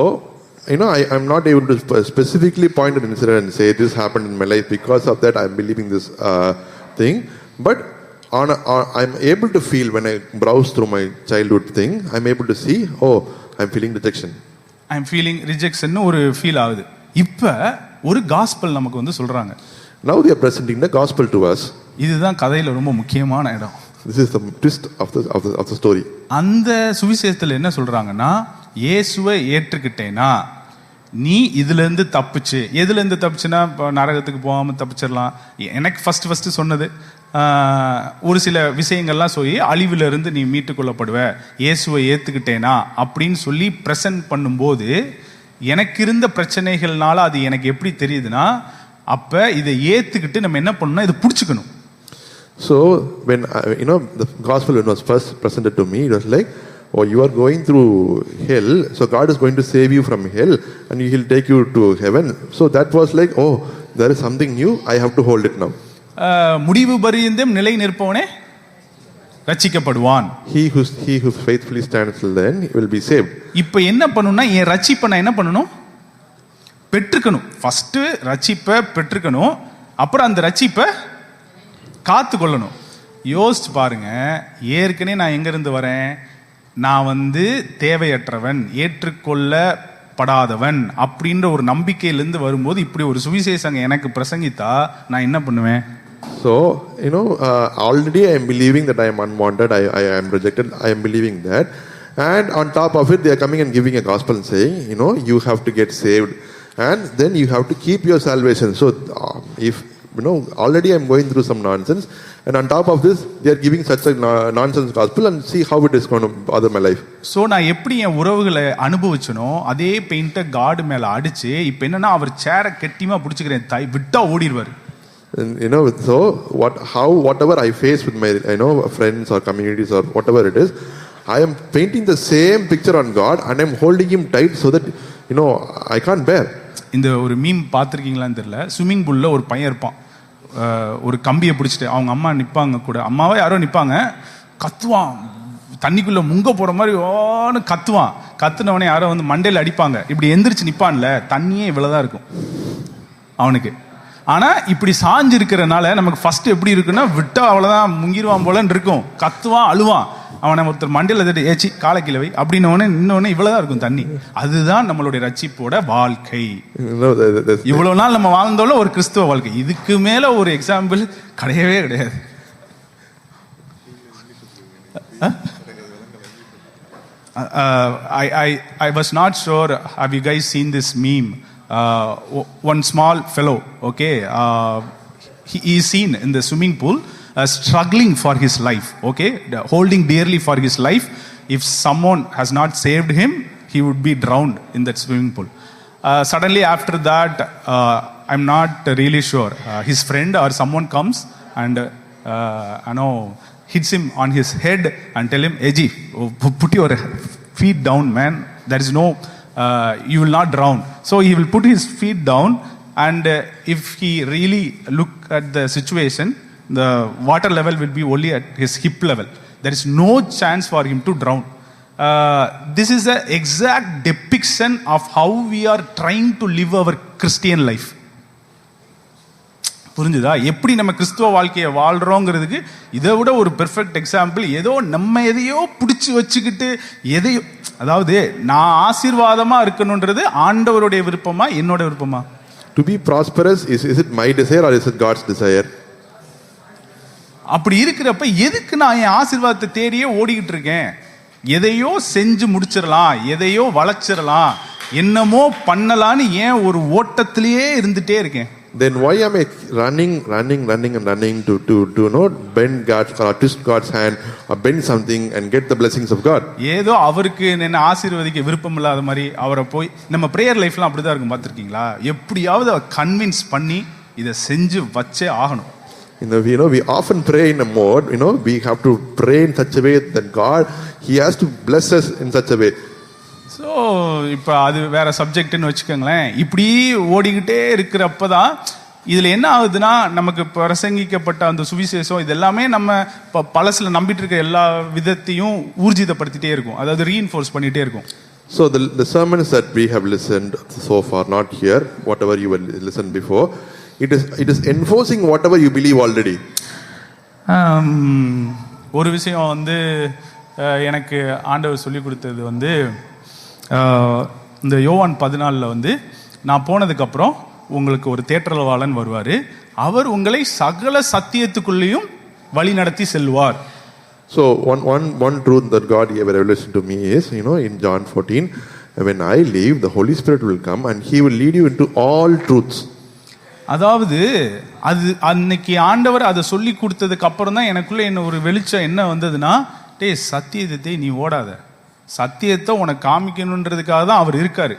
I'm not able to specifically point an incident and say this happened in my life, because of that I'm believing this thing, but I'm able to feel when I browse through my childhood thing, I'm able to see, I'm feeling rejection. I'm feeling rejection ஒரு feel ஆகுது. இப்ப ஒரு gospel நமக்கு சொல்றாங்க. Now they are presenting the gospel to us. இதுதான் கதையில ரொம்ப முக்கியமான இடம். This is the twist of the story. அந்த சுவிசேஷத்துல என்ன சொல்றாங்கன்னா, இயேசுவை ஏற்றுக்கிட்டேனா நீ இதுல இருந்து தப்பிச்சு, எதுல இருந்து தப்பிச்சுன்னா நரகத்துக்கு போகாம தப்பிச்சிடலாம். எனக்கு ஃபர்ஸ்ட் சொன்னது ஒரு சில விஷயங்கள்லாம் சொல்லி அழிவுல இருந்து நீ மீட்டுக் கொள்ளப்படுவ, இயேசுவை ஏத்துக்கிட்டேனா அப்படின்னு சொல்லி பிரசன்ட் பண்ணும்போது, எனக்கு இருந்த பிரச்சனைகள்னால அது எனக்கு எப்படி தெரியுதுன்னா, அப்ப இதை ஏத்துக்கிட்டு நம்ம என்ன பண்ணணும், இதை பிடிச்சுக்கணும். So when the gospel was first presented to me, it was like, you are going through hell, so God is going to save you from hell and He'll take you to heaven. So that was like, there is something new, I have to hold it now. முடிவு பரியந்தம் நிலை நிற்பவனே ரட்சிக்கப்படுவான். He who faithfully stands till then will be saved. இப்போ என்ன பண்ணணும்னா, என் ரட்சிப்பை நான் என்ன பண்ணணும், பெற்றுக்கணும். ஃபர்ஸ்ட் ரட்சிப்பை பெற்றுக்கணும், அப்புறம் அந்த ரட்சிப்பை காத்து கொள்ளணும். யோசிச்சு பாருங்க, ஏற்கனவே நான் எங்க இருந்து வரேன், நான் தேவையற்றவன், ஏற்றுக்கொள்ளப்படாதவன் அப்படின்ற ஒரு நம்பிக்கையிலிருந்து வரும்போது இப்படி ஒரு சுவிசேஷங்க எனக்கு பிரசங்கித்தா நான் என்ன பண்ணுவேன்? So already I am believing that I am unwanted, I am rejected, I am believing that, and on top of it they are coming and giving a gospel and saying, you have to get saved and then you have to keep your salvation. So if already I am going through some nonsense, and on top of this they are giving such a nonsense gospel, and see how it is going to bother my life. So நான் எப்படி என் உறவுகளை அனுபவிச்சனோ அதே paint God மேல அடிச்சு, இப்போ என்னன்னா அவர் சேரை கெட்டிமா பிடிச்சுக்கிறேன், விட்டா ஓடிடுவார். So whatever I face with my friends or communities or whatever it is, I am painting the same picture on God and I am holding Him tight so that I can't bear. இந்த ஒரு meme பார்த்துருக்கீங்களான்னு தெரியல, swimming பூல்ல ஒரு பையன் இருப்பான், ஒரு கம்பியை பிடிச்சிட்டு அவங்க அம்மா நிற்பாங்க கூட, அம்மாவே யாரோ நிற்பாங்க, கத்துவான், தண்ணிக்குள்ள முங்க போற மாதிரி ஓன்னு கத்துவான். கத்துனவனே யாரோ வந்து மண்டையில அடிப்பாங்க. இப்படி எந்திரிச்சு நிப்பான்ல, தண்ணியே இவ்வளவுதான் இருக்கும் அவனுக்கு. ஆனா இப்படி சாஞ்சு இருக்கிறனால நமக்கு ஃபர்ஸ்ட் எப்படி இருக்குன்னா, விட்டா அவ்வளவுதான் முங்கிடுவான் போலன்னு இருக்கும். கத்துவான், அழுவான். அவனை ஒருத்தர் மண்டையில தட்டி ஏச்சி காலை கீழே வை அப்படின்னோடனே இன்னொன்னு இவ்வளவுதான் இருக்கும் தண்ணி. அதுதான் நம்மளுடைய ரட்சிப்போட வாழ்க்கை. இவ்வளவு நாள் நம்ம வாழ்ந்தோம்ல ஒரு கிறிஸ்துவ வாழ்க்கை. இதுக்கு மேல ஒரு எக்ஸாம்பிள் கிடையவே கிடையாது. I was not sure. Have you guys seen this meme? One small fellow, okay, he is seen in the swimming pool struggling for his life, okay, holding dearly for his life. If someone has not saved him, he would be drowned in that swimming pool. Suddenly after that, I'm not really sure, his friend or someone comes and hits him on his head and tell him, Eji, put your feet down, man. There is no, you will not drown. So he will put his feet down, and if he really look at the situation, the water level will be only at his hip level. There is no chance for him to drown. This is the exact depiction of how we are trying to live our Christian life. புரிஞ்சுதா? எப்படி நம்ம கிறிஸ்துவ வாழ்க்கையை வாழ்றோங்கிறதுக்கு இதை விட ஒரு perfect example. ஏதோ நம்ம எதையோ பிடிச்சி வச்சுக்கிட்டு எதையோ, அதாவது நான் ஆசீர்வாதமா இருக்கணும்ன்றது ஆண்டவருடைய விருப்பமா என்னோட விருப்பமா? To be prosperous, is it my desire or is it God's desire? அப்படி இருக்கிறப்ப எதுக்கு நான் என் ஆசீர்வாதத்தை தேடியே ஓடிக்கிட்டு இருக்கேன்? எதையோ செஞ்சு முடிச்சிடலாம், எதையோ வளைச்சிடலாம், என்னமோ பண்ணலான்னு ஏன் ஒரு ஓட்டத்திலேயே இருந்துட்டே இருக்கேன்? Then why am I running to not bend God's or twist God's hand or bend something and get the blessings of God? ஏதோ அவருக்கு என்ன ஆசீர்வதிக்க விருப்பம் இல்லாத மாதிரி அவரை போய் நம்ம பிரேயர் லைஃப்லாம் அப்படிதான் இருக்கும். பார்த்துருக்கீங்களா? எப்படியாவது கன்வின்ஸ் பண்ணி இதை செஞ்சு வச்சே ஆகணும். We often pray in a mode, we have to pray in such a way that God, He has to bless us in such a way. So இப்போ அது வேற சப்ஜெக்ட்னு வச்சுக்கோங்களேன். இப்படி ஓடிக்கிட்டே இருக்கிறப்ப தான் இதில் என்ன ஆகுதுன்னா, நமக்கு பிரசங்கிக்கப்பட்ட அந்த சுவிசேஷம் இது எல்லாமே நம்ம இப்போ பழசில் நம்பிட்டு இருக்க எல்லா விதத்தையும் ஊர்ஜிதப்படுத்திட்டே இருக்கும், அதாவது ரீஇன்ஃபோர்ஸ் பண்ணிகிட்டே இருக்கும். So the sermons that we have listened so far, not here, whatever you will listen before, it is enforcing whatever you believe already. ஒரு விஷயம் வந்து எனக்கு ஆண்டவர் சொல்லி கொடுத்தது வந்து, இந்த யோவான் 14 வந்து நான் போனதுக்கப்புறம் உங்களுக்கு ஒரு தேற்றரவாளன் வருவார், அவர் உங்களை சகல சத்தியத்துக்குள்ளேயும் வழி நடத்தி செல்வார். So one truth that God gave a revelation to me is, in John 14, when I leave, the Holy Spirit will come and He will lead you into all truths. அதாவது அது அன்னைக்கு ஆண்டவர் அதை சொல்லி கொடுத்ததுக்கு அப்புறம் தான் எனக்குள்ள என்ன ஒரு வெளிச்சம் என்ன வந்ததுன்னா, டேய் சத்தியத்தை நீ ஓடாத, சத்தியத்தை உனக்கு காமிக்கணுன்றதுக்காக தான் அவர் இருக்காரு.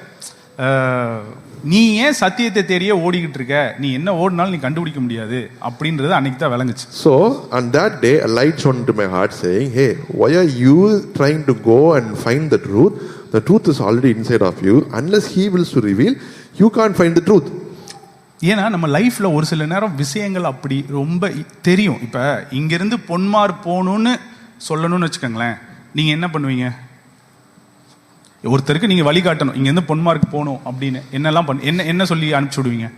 நீ ஏன் சத்தியத்தை தேடியே ஓடிக்கிட்டு இருக்க, நீ என்ன ஓடினாலும் நீ கண்டுபிடிக்க முடியாது அப்படின்றது அன்னைக்கு தான் விளங்குச்சு. So on that day a light shone into my heart saying, hey, why are you trying to go and find the truth? The truth is already inside of you. Unless He wills to reveal, you can't find the truth. ஏன்னா நம்ம லைஃப்ல ஒரு சில நேரம் விஷயங்கள் அப்படி ரொம்ப தெரியும். இப்ப இங்கிருந்து பொன்மார் போகணும்னு சொல்லணும்னு வச்சுக்கோங்களேன், நீங்க என்ன பண்ணுவீங்க? ஒருத்தருக்கு நீங்க வழிகாட்டணும், இங்க இருந்து பொன்மார்க்கு போகணும் அப்படின்னு என்னெல்லாம் என்ன சொல்லி அனுப்பிச்சு விடுவீங்க?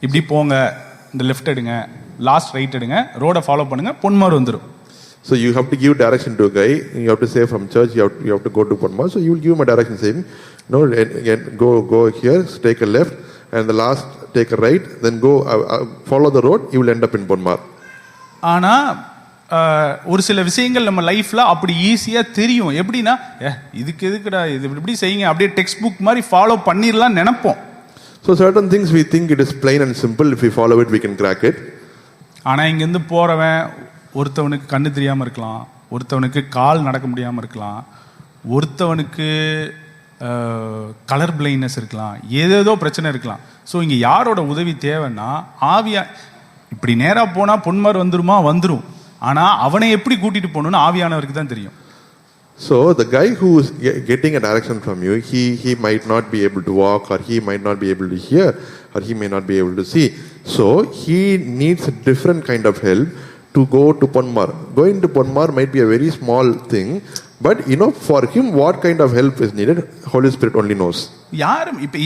இப்படி போங்க, இந்த லெஃப்ட் எடுங்க, லாஸ்ட் ரைட் எடுங்க, ரோட ஃபாலோ பண்ணுங்க, பொன்மார் வந்துடும். So you have to give direction to a guy. You have to say from church you have to go to Ponmar. So you will give him a direction saying, go here, take a left, and the last take a right, then go follow the road. You will end up in Ponmar. ஆனா ஒரு சில விஷயங்கள் நம்ம லைஃப்ல அப்படி ஈஸியா தெரியும். எப்படின்னா, இதுக்கு எதுக்குடா இது இப்படி செய்யுங்க, அப்படியே டெக்ஸ்ட் புக் மாதிரி ஃபாலோ பண்ணிடலாம் நினைப்போம். So certain things we think it is plain and simple. If we follow it, we can crack it. ஆனா இங்க இருந்து போறவன் ஒருத்தவனுக்கு கண்ணு தெரியாம இருக்கலாம், ஒருத்தவனுக்கு கால் நடக்க முடியாம இருக்கலாம், ஒருத்தவனுக்கு கலர் பிளைண்ட்னஸ் இருக்கலாம், ஏதேதோ பிரச்சனை இருக்கலாம். ஸோ இங்க யாரோட உதவி தேவைன்னா, ஆவியா இப்படி நேரா போனா பொன்மார் வந்துரும், ஆனா அவனை எப்படி கூட்டிட்டு போகணும்னு ஆவியானவருக்கு தான் தெரியும். So the guy who is getting a direction from you, he might not be able to walk, or he might not be able to hear, or he may not be able to see. So he needs a different kind of help to go to Ponmar. Going to Ponmar might be a very small thing, but for him, what kind of help is needed, Holy Spirit only knows.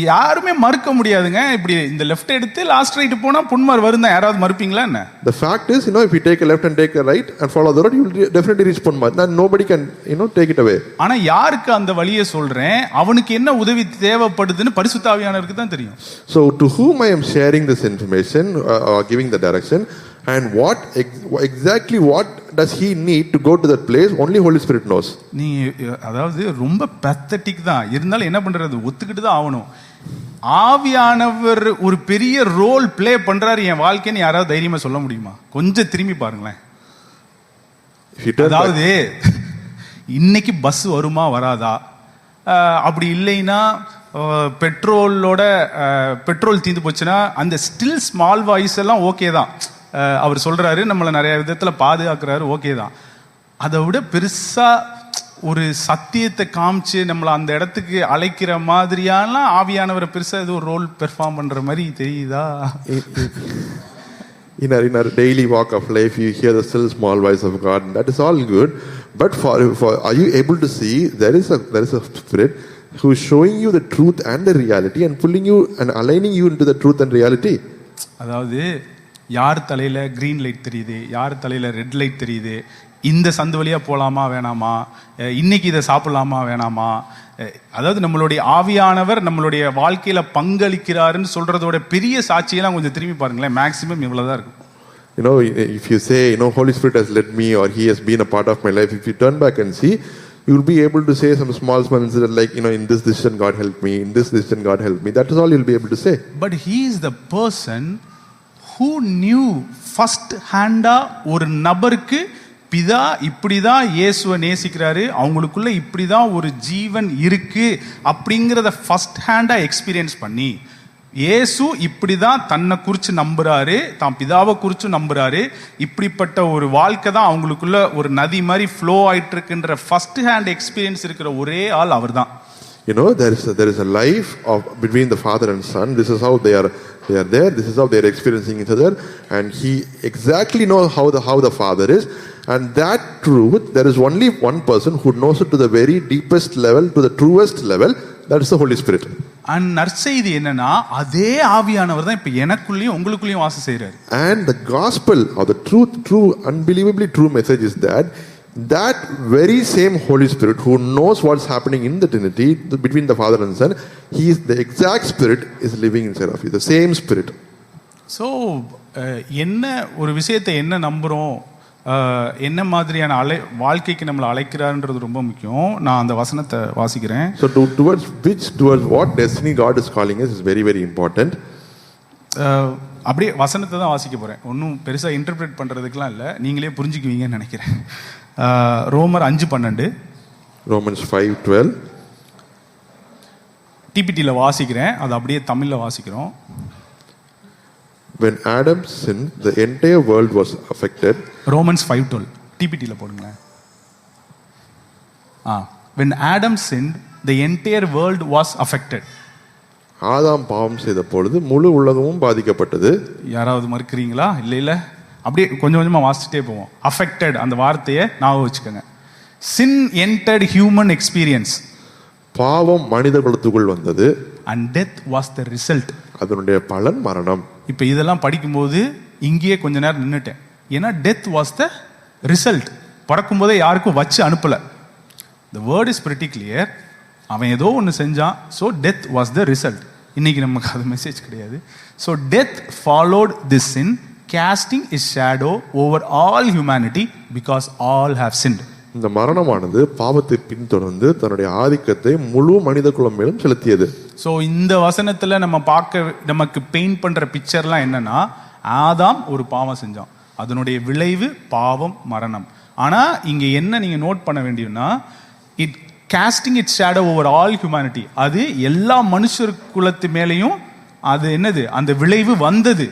யாருமே மறுக்க முடியாதுங்க. இப்படி இந்த left எடுத்து last right போனா பொன்மார் வருந்தா யாராவது மறுப்பீங்களா என்ன? The fact is, if you take a left and take a right and follow the road, you will definitely reach Ponmar. Then nobody can, take it away. ஆனா யாருக்கு அந்த வழியை சொல்றேன், அவனுக்கு என்ன உதவி தேவைப்படுதுன்னு பரிசுத்த ஆவியானவருக்கு தான் தெரியும். So to whom I am sharing this information or giving the direction, and exactly what does he need to go to that place, only Holy Spirit knows. நீ அதாவது ரொம்ப pathetic தான் இருந்தாலும் என்ன பண்றது, ஒத்துக்கிட்டு தான் ஆகணும். ஆவியானவர் ஒரு பெரிய ரோல் ப்ளே பண்றாரு என் வாழ்க்கைன்னு யாராவது தைரியமா சொல்ல முடியுமா? கொஞ்சம் திரும்பி பாருங்களேன். அதாவது இன்னைக்கு பஸ் வருமா வராதா, அப்படி இல்லைன்னா பெட்ரோல் தீந்து போச்சுன்னா அந்த ஸ்டில் ஸ்மால் வாய்ஸ் எல்லாம் ஓகே தான். அவர் சொல்றாரு நம்மளை நிறைய விதத்துல பாதுகாக்கிறாரு, ஓகே தான். அதை விட பெருசா ஒரு சத்தியத்தை காமிச்சு நம்மளை அந்த இடத்துக்கு அழைக்கிற மாதிரியான ஆவியானவரை பெருசா ஏதோ ஒரு ரோல் பெர்ஃபார்ம் பண்ற மாதிரி தெரியுதா? In our daily walk of life, you hear the still small voice of God, and that is all good. But for are you able to see there is a Spirit who is showing you the truth and the reality and pulling you and aligning you into the truth and reality? அதாவது யார் தலையில green light தெரியுது, யார் தலையில red light தெரியுது, இந்த சந்து வழியா போலாமா வேணாமா, இன்னைக்கு இதை சாப்பிடலாமா வேணாமா, அதாவது நம்மளுடைய ஆவியானவர் நம்மளுடைய வாழ்க்கையில பங்களிக்கிறாருன்னு சொல்றதோட பெரிய சாட்சியெல்லாம் கொஞ்சம் திரும்பி பாருங்களேன். மேக்சிமம் இவ்வளவுதான் இருக்கும். If you say, Holy Spirit has led me or He has been a part of my life, if you turn back and see, you will be able to say some small incident like, in this decision God helped me, in this decision God helped me. That is all you will be able to say. But He is the person who knew first hand-ஆ ஒரு நபருக்கு பிதா இப்படிதான் இயேசுவை நேசிக்கிறாரு, அவங்களுக்குள்ள இப்படிதான் ஒரு ஜீவன் இருக்கு அப்படிங்கிறத ஃபர்ஸ்ட் ஹேண்டா எக்ஸ்பீரியன்ஸ் பண்ணி, இயேசு இப்படிதான் தன்னை குறிச்சு நம்புறாரு, தான் பிதாவை குறிச்சு நம்புறாரு, இப்படிப்பட்ட ஒரு வாழ்க்கை தான் அவங்களுக்குள்ள ஒரு நதி மாதிரி ஃப்ளோ ஆயிட்டு இருக்குன்ற ஃபர்ஸ்ட் ஹேண்ட் எக்ஸ்பீரியன்ஸ் இருக்கிற ஒரே ஆள் அவர் தான். There is a life between the father and son. This is how they are there. This is how they are experiencing each other, and he exactly knows how the father is. And that truth, there is only one person who knows it to the very deepest level, to the truest level. That is the Holy Spirit. And நற்செய்தி என்னன்னா அதே ஆவியானவர் தான் இப்ப எனக்குள்ளேயும் உங்களுக்குள்ளேயும் வாசம் செய்றாரு. And the gospel or the true unbelievably true message is that very same Holy Spirit who knows what's happening in the Trinity between the Father and Son, He is the exact Spirit is living inside of you, the same Spirit. So என்ன ஒரு விஷயத்தை என்ன நம்புறோம், என்ன மாதிரியான வாழ்க்கைக்கு நம்மளை அழைக்கிறார்ன்றது ரொம்ப முக்கியம். நான் அந்த வசனத்தை வாசிக்கிறேன். So towards what destiny God is calling us is very very important. அப்படியே வசனத்தை தான் வாசிக்க போறேன். ஒன்றும் பெருசா இன்டர்பிரேட் பண்றதுக்குலாம் இல்லை, நீங்களே புரிஞ்சுக்குவீங்கன்னு நினைக்கிறேன். ரோமர் 5:12, Romans 5:12. டிபிடியில் வாசிக்கிறேன், அது அப்படியே தமிழ்ல வாசிக்கிறோம். When Adam sinned, the entire world was affected. Romans 5:12 டிபிடியில் போடுங்களேன். When Adam sinned, the entire world was affected. ஆதாம் பாவம் செய்த பொழுது முழு உலகமும் பாதிக்கப்பட்டது. யாராவது மறுக்கிறீங்களா? இல்ல அப்படியே கொஞ்சம் கொஞ்சமா வாசிச்சுட்டே போவோம். affected அந்த வார்த்தையை ஞாபகம் வச்சுக்கோங்க. sin entered human experience. பாவம் மனித குலத்துக்குள் வந்தது. and death was the result. அதனுடைய பலன் மரணம். இப்போ இதெல்லாம் படிக்கும்போது இங்கேயே கொஞ்ச நேரம் நின்னுட்டேன். ஏன்னா death was the result. பறக்கும் போதே யாருக்கும் வச்சு அனுப்பல. the word is pretty clear. அவன் ஏதோ ஒன்று செஞ்சான். so death was the result. இன்னைக்கு நமக்கு அது மெசேஜ் கிடையாது. so death followed this sin, casting its shadow over all humanity because all have sinned. இந்த மரணமானது பாவத்தை பின்தொடர்ந்து தன்னுடைய ஆதிக்கத்தை முழு மனித குலம் மேலும் செலுத்தியது. ஸோ இந்த வசனத்துல நமக்கு பெயிண்ட் பண்ற பிக்சர்லாம் என்னன்னா, ஆதாம் ஒரு பாவம் செஞ்சான், அதனுடைய விளைவு பாவம் மரணம். ஆனா இங்க என்ன நீங்க நோட் பண்ண வேண்டியதுன்னா, it casting its shadow over all humanity, அது எல்லா மனுஷர் குலத்து மேலையும் அது என்னது அந்த விளைவு வந்தது.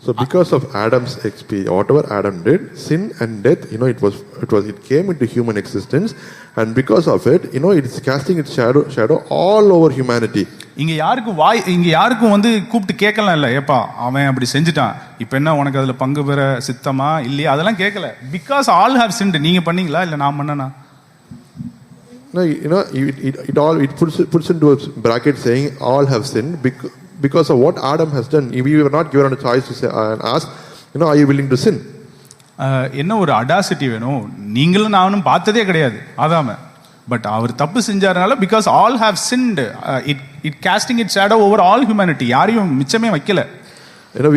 So because of Adam's experience, whatever Adam did, sin and death, it came into human existence, and because of it, it's casting its shadow all over humanity. இங்க யாருக்கும் வந்து கூப்பிட்டு கேட்கலாம் இல்ல, ஏப்பா அவன் அப்படி செஞ்சுட்டான், இப்ப என்ன உனக்கு அதுல பங்கு பெற சித்தமா இல்லையா, அதெல்லாம் கேட்கல. Because all have sinned. நீங்க பண்ணீங்களா இல்ல நான் பண்ணனா? No, it puts into a bracket saying all have sinned because of what Adam has done. We were not given a choice to say and ask, are you willing to sin? என்ன ஒரு audacity வேணும். நீங்களும் நானும் பார்த்ததே கிடையாது ஆதாம. But அவர் தப்பு செஞ்சாருனால because all have sinned, it casting its shadow over all humanity. யாரையும் மிச்சமே வைக்கல.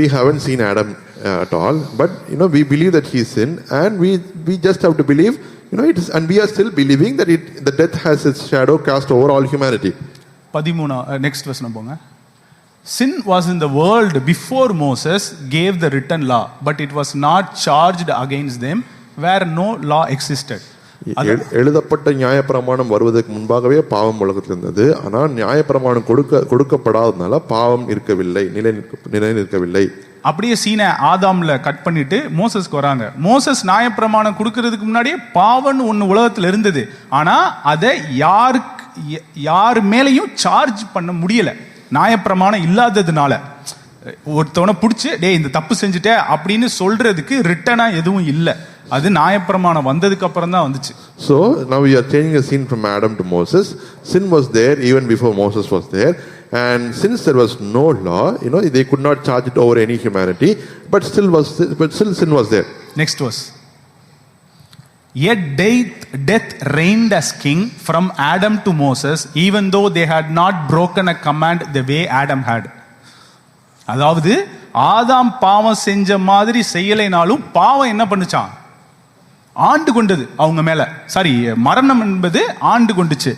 We haven't seen Adam at all, but we believe that he sinned, and we just have to believe, and we are still believing that the death has its shadow cast over all humanity. 13 next verse போங்க. Sin was in the world before Moses gave the written law, but it was not charged against them where no law existed. எழுதப்பட்ட நியாயப்பிரமாணம் வருவதற்கு முன்பாகவே பாவம் உலகத்தில் இருந்தது. ஆனால் நியாயப்பிரமாணம் கொடுக்கப்படாதனால பாவம் இருக்கவில்லை, நிலை நிற்கவில்லை. அப்படியே சீனை ஆதாம்ல கட் பண்ணிட்டு மோசஸ்க்கு வராங்க. மோசஸ் நியாயப்பிரமாணம் கொடுக்கறதுக்கு முன்னாடியே பாவம்னு ஒண்ணு உலகத்துல இருந்தது. ஆனா அதை யார் மேலையும் சார்ஜ் பண்ண முடியல, நியாயப்பிரமாணம் இல்லாததுனால. ஒருத்தவனை பிடிச்சி டே இந்த தப்பு செஞ்சுட்டே அப்படின்னு சொல்றதுக்கு ரிட்டனா எதுவும் இல்லை. அது நியாயப்பிரமாணம் வந்ததுக்கு அப்புறம் தான் வந்துச்சு. So now we are changing a scene from Adam to Moses. Sin was there even before Moses was there, and since there was no law, they could not charge it over any humanity, but still sin was there. Next verse. Yet death reigned as king from Adam to Moses, even though they had not broken a command the way Adam had. அதாவது ஆதாம் பாவம் செஞ்ச மாதிரி செய்யலைனாலும் பாவம் என்ன பண்ணுச்சான்? ஆண்டு கொண்டது அவங்க மேல. சாரி, மரணம் என்பது ஆண்டு கொண்டுச்சு.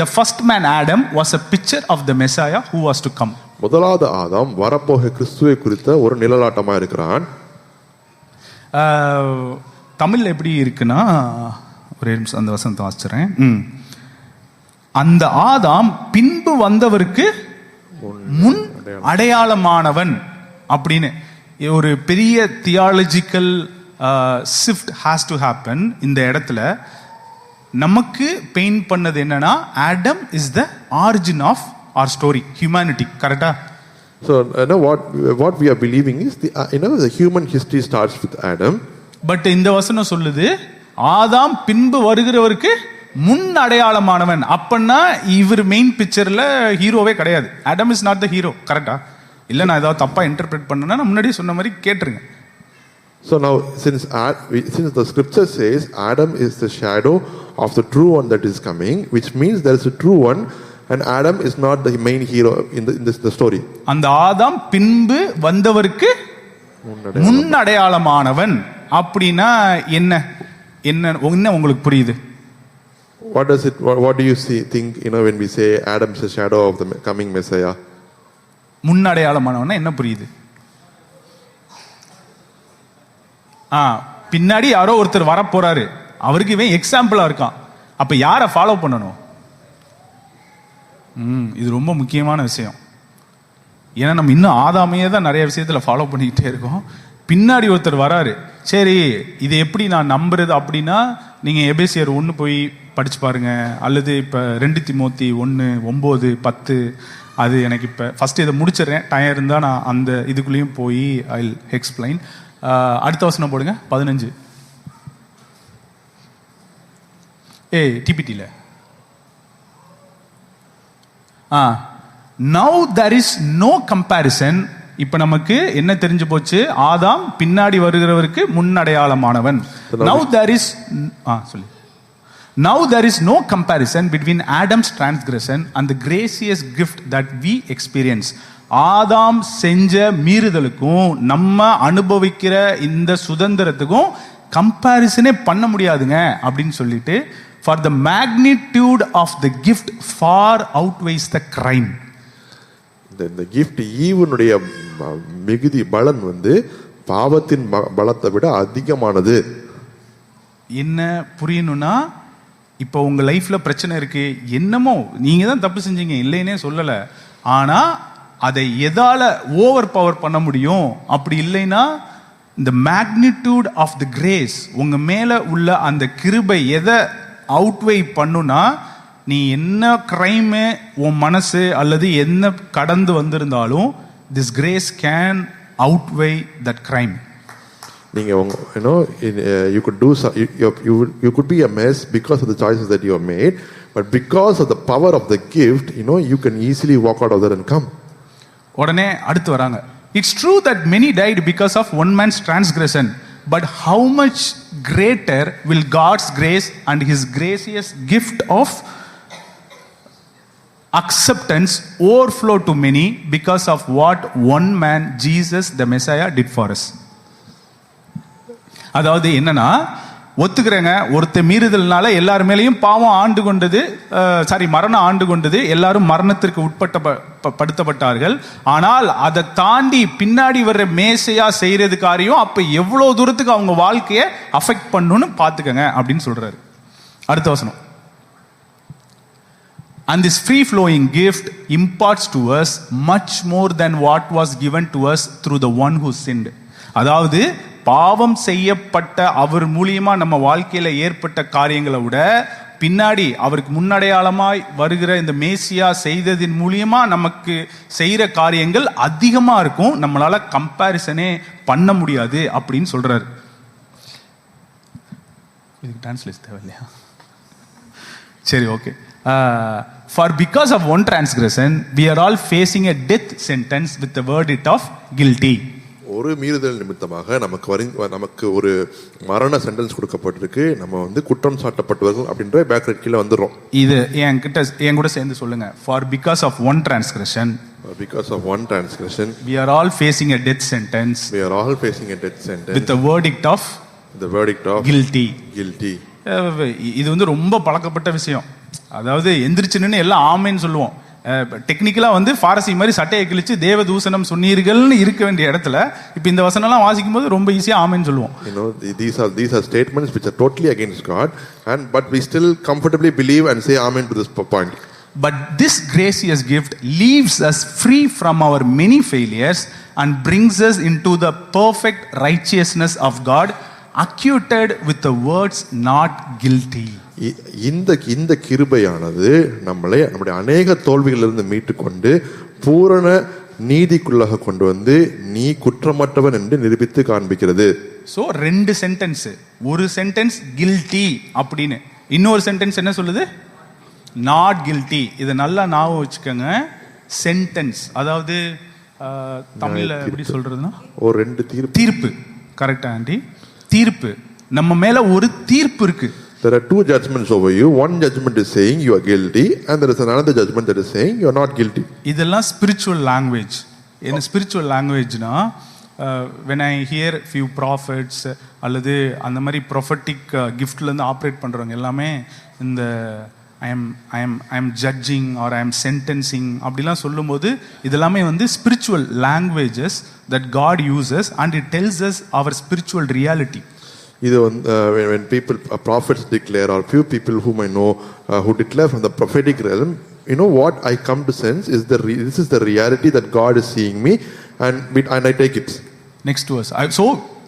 The first man Adam was a picture of the Messiah who was to come. முதலாவது ஆதாம் வரப்போகிற கிறிஸ்துவை குறித்த ஒரு நிழலாட்டமா இருக்கிறான். தமிழ்ல எப்படி இருக்குன்னா, ஒரே நிமிஷம் அந்த வசனத்தை வாசிக்கிறேன். அந்த ஆதாம் பின்பு வந்தவருக்கு முன் அடையாளமானவன் அப்படின்னு ஒரு பெரிய theological shift has to happen. இந்த இடத்துல நமக்கு பெயிண்ட் பண்ணது என்னன்னா, Adam is the origin of our story, humanity. கரெக்டா? So what we are believing is the human history starts with Adam. But இந்த வசனம் சொல்லுது ஆதாம் பின்பு வருகிறவருக்கு முன் அடையாளமானவன். அப்பன்னா இவர் மெயின் பிக்சர்ல ஹீரோவே கிடையாது. Adam is not the hero. கரெக்டா? இல்ல நான் ஏதாவது தப்பா இன்டர்பிரேட் பண்ணனா நான் முன்னாடியே சொன்ன மாதிரி கேட்டுருங்க. So now since the scripture says Adam is the shadow of the true one that is coming, which means there is a true one and Adam is not the main hero in the story. அந்த ஆதாம் பின்பு வந்தவருக்கு முன் அடையாளமானவன் அப்படினா என்ன உங்களுக்கு புரியுது? What do you think when we say Adam is the shadow of the coming Messiah? முன் அடையாளமானவனா என்ன புரியுது? பின்னாடி யாரோ ஒருத்தர் வர போறாரு, அவருக்கு இவன் எக்ஸாம்பிளா இருக்கான். அப்ப யாரை ஃபாலோ பண்ணணும்? இது ரொம்ப முக்கியமான விஷயம். ஏன்னா நம்ம இன்னும் ஆதாமையே தான் நிறைய விஷயத்துல ஃபாலோ பண்ணிக்கிட்டே இருக்கோம். பின்னாடி ஒருத்தர் வராரு. சரி, இதை எப்படி நான் நம்புறது அப்படின்னா, நீங்க எபேசியர் 1 போய் படிச்சு பாருங்க, அல்லது இப்ப 2 தீமோத்தி 1:9, 10. அது எனக்கு இப்ப ஃபர்ஸ்ட் இதை முடிச்சிடறேன், டைம் இருந்தா நான் அந்த இதுக்குள்ளேயும் போய் ஐ வில் எக்ஸ்பிளைன். அடுத்த வசனம் போடுங்க, 15. டிபிடில now there is no comparison. இப்ப நமக்கு என்ன தெரிஞ்சு போச்சு? ஆதாம் பின்னாடி வருகிறவருக்கு முன்னடையாளமானவன். Now there is no comparison between Adam's transgression and the gracious gift that we experience. ஆதாம் செஞ்ச மீறுதலுக்கும் நம்ம அனுபவிக்கிற இந்த சுதந்திரத்துக்கும் கம்பேரிசனே பண்ண முடியாதுங்க அப்படின்னு சொல்லிட்டு, for the magnitude of the gift far outweighs the crime. இந்த கிஃப்ட் ஈவனுடைய மிகுதி பலன் பாவத்தின் பலத்தை விட அதிகமானது. என்ன புரியணும்னா, இப்போ உங்க லைஃப்ல பிரச்சனை இருக்கு, என்னமோ நீங்க தான் தப்பு செஞ்சீங்க, இல்லைன்னே சொல்லல, ஆனா அதை எதால ஓவர் பவர் பண்ண முடியும்? அப்படி இல்லைன்னா இந்த மேக்னிடியூட் ஆஃப் தி கிரேஸ், உங்க மேல உள்ள அந்த கிருபை எதை அவுட்வே பண்ணுனா, நீ என்ன கிரைம் உன் மனசு அல்லது என்ன கடந்து வந்திருந்தாலும் this grace can outweigh that crime. நீங்க you could do you could be a mess because of the choices that you have made, but because of the power of the gift, you can easily walk out of there and come. உடனே அடுத்து வராங்க, it's true that many died because of one man's transgression, but how much greater will God's grace and his gracious gift of acceptance overflow to many because of what one man, Jesus the Messiah, did for us. அதாவது என்னன்னா, ஒத்துக்கிறேங்க, ஒருத்த மீறுதல்னால எல்லார் மேலேயும் பாவம் ஆண்டு கொண்டது, மரணம் ஆண்டு கொண்டது, எல்லாரும் மரணத்திற்கு படுத்தப்பட்டார்கள். ஆனால் அதை தாண்டி பின்னாடி வர்ற மேசையா செய்யறது காரியம் அப்ப எவ்வளவு தூரத்துக்கு அவங்க வாழ்க்கையை அஃபெக்ட் பண்ணுன்னு பாத்துக்கங்க அப்படின்னு சொல்றாரு. அடுத்த வசனம், and this free flowing gift imparts to us much more than what was given to us through the one who sinned. அதாவது பாவம் செய்யப்பட்ட அவர் மூலியமா நம்ம வாழ்க்கையில ஏற்பட்ட காரியங்களை விட பின்னாடி அவருக்கு முன்னடையாளமாய் வருகிற இந்த மேசியா செய்ததின் மூலியமா நமக்கு செய்யற காரியங்கள் அதிகமா இருக்கும், நம்மளால கம்பேரிசனே பண்ண முடியாது அப்படின்னு சொல்றாரு. இதுக்கு டிரான்ஸ்லேட் தேவையில்லையா? சரி, okay. For because of one transgression we are all facing a death sentence with the verdict of guilty. ஒரு மீறுதல் நிமித்தமாக நமக்கு ஒரு மரண சென்டென்ஸ் கொடுக்கப்பட்டிருக்கு. நம்ம குற்றம் சாட்டப்பட்டவர்கள் அப்படின்ற பேக்ரவுண்ட் கீழ வந்துறோம். இது என் கூட சேர்ந்து சொல்லுங்க. For because of one transgression we are all facing a death sentence with the verdict of guilty. இது ரொம்ப பழக்கப்பட்ட விஷயம். அதாவது எந்திரிச்சு நின்று எல்லாம் ஆமேன்னு சொல்லுவோம். டெக்னிக்கலா ஃபாரசி மாதிரி சட்டையை கிழிச்சு தேவ தூசணம் சொன்னீர்கள்னு இருக்க வேண்டிய இடத்துல இப்ப இந்த வசனம்லாம் வாசிக்கும் போது ரொம்ப ஈஸியா ஆமேன்னு சொல்லுவோம். These are statements which are totally against God, but we still comfortably believe and say amen to this point. But this gracious gift leaves us free from our many failures and brings us into the perfect righteousness of God, acquitted with the words not guilty. இந்த கிருபையானது நம்முடைய அநேக தோல்விகளிலிருந்து மீட்டு கொண்டு பூரண நீதிக்குள்ளாக கொண்டு வந்து நீ குற்றமற்றவன் என்று நிரூபித்து காண்பிக்கிறது. சோ ரெண்டு சென்டென்ஸ், ஒரு சென்டென்ஸ் கில்ட்டி அப்படின்னு, இன்னொரு சென்டென்ஸ் என்ன சொல்லுது? Not guilty. இதை நல்லா ஞாபகம் வச்சுக்கோங்க. சென்டென்ஸ் அதாவது தமிழ்ல எப்படி சொல்றதுன்னா ஒரு ரெண்டு தீர்ப்பு. கரெக்டா ஆண்டி? தீர்ப்பு. நம்ம மேல ஒரு தீர்ப்பு இருக்கு. There are two judgments over you. One judgment is saying you are guilty, and there is another judgment that is saying you are not guilty. இதெல்லாம் spiritual language. என்ன spiritual languageனா, when I hear few prophets அல்லது அந்த மாதிரி prophetic giftல இருந்து operate பண்றவங்க எல்லாமே இந்த I am judging or I am sentencing அப்படிலாம் சொல்லும்போது இதெல்லாமே spiritual languages that God uses and it tells us our spiritual reality. When people, prophets declare, or few people whom I know who declare from the prophetic realm, what I come to sense is this is the reality that God is seeing me, and I take it. Next verse. So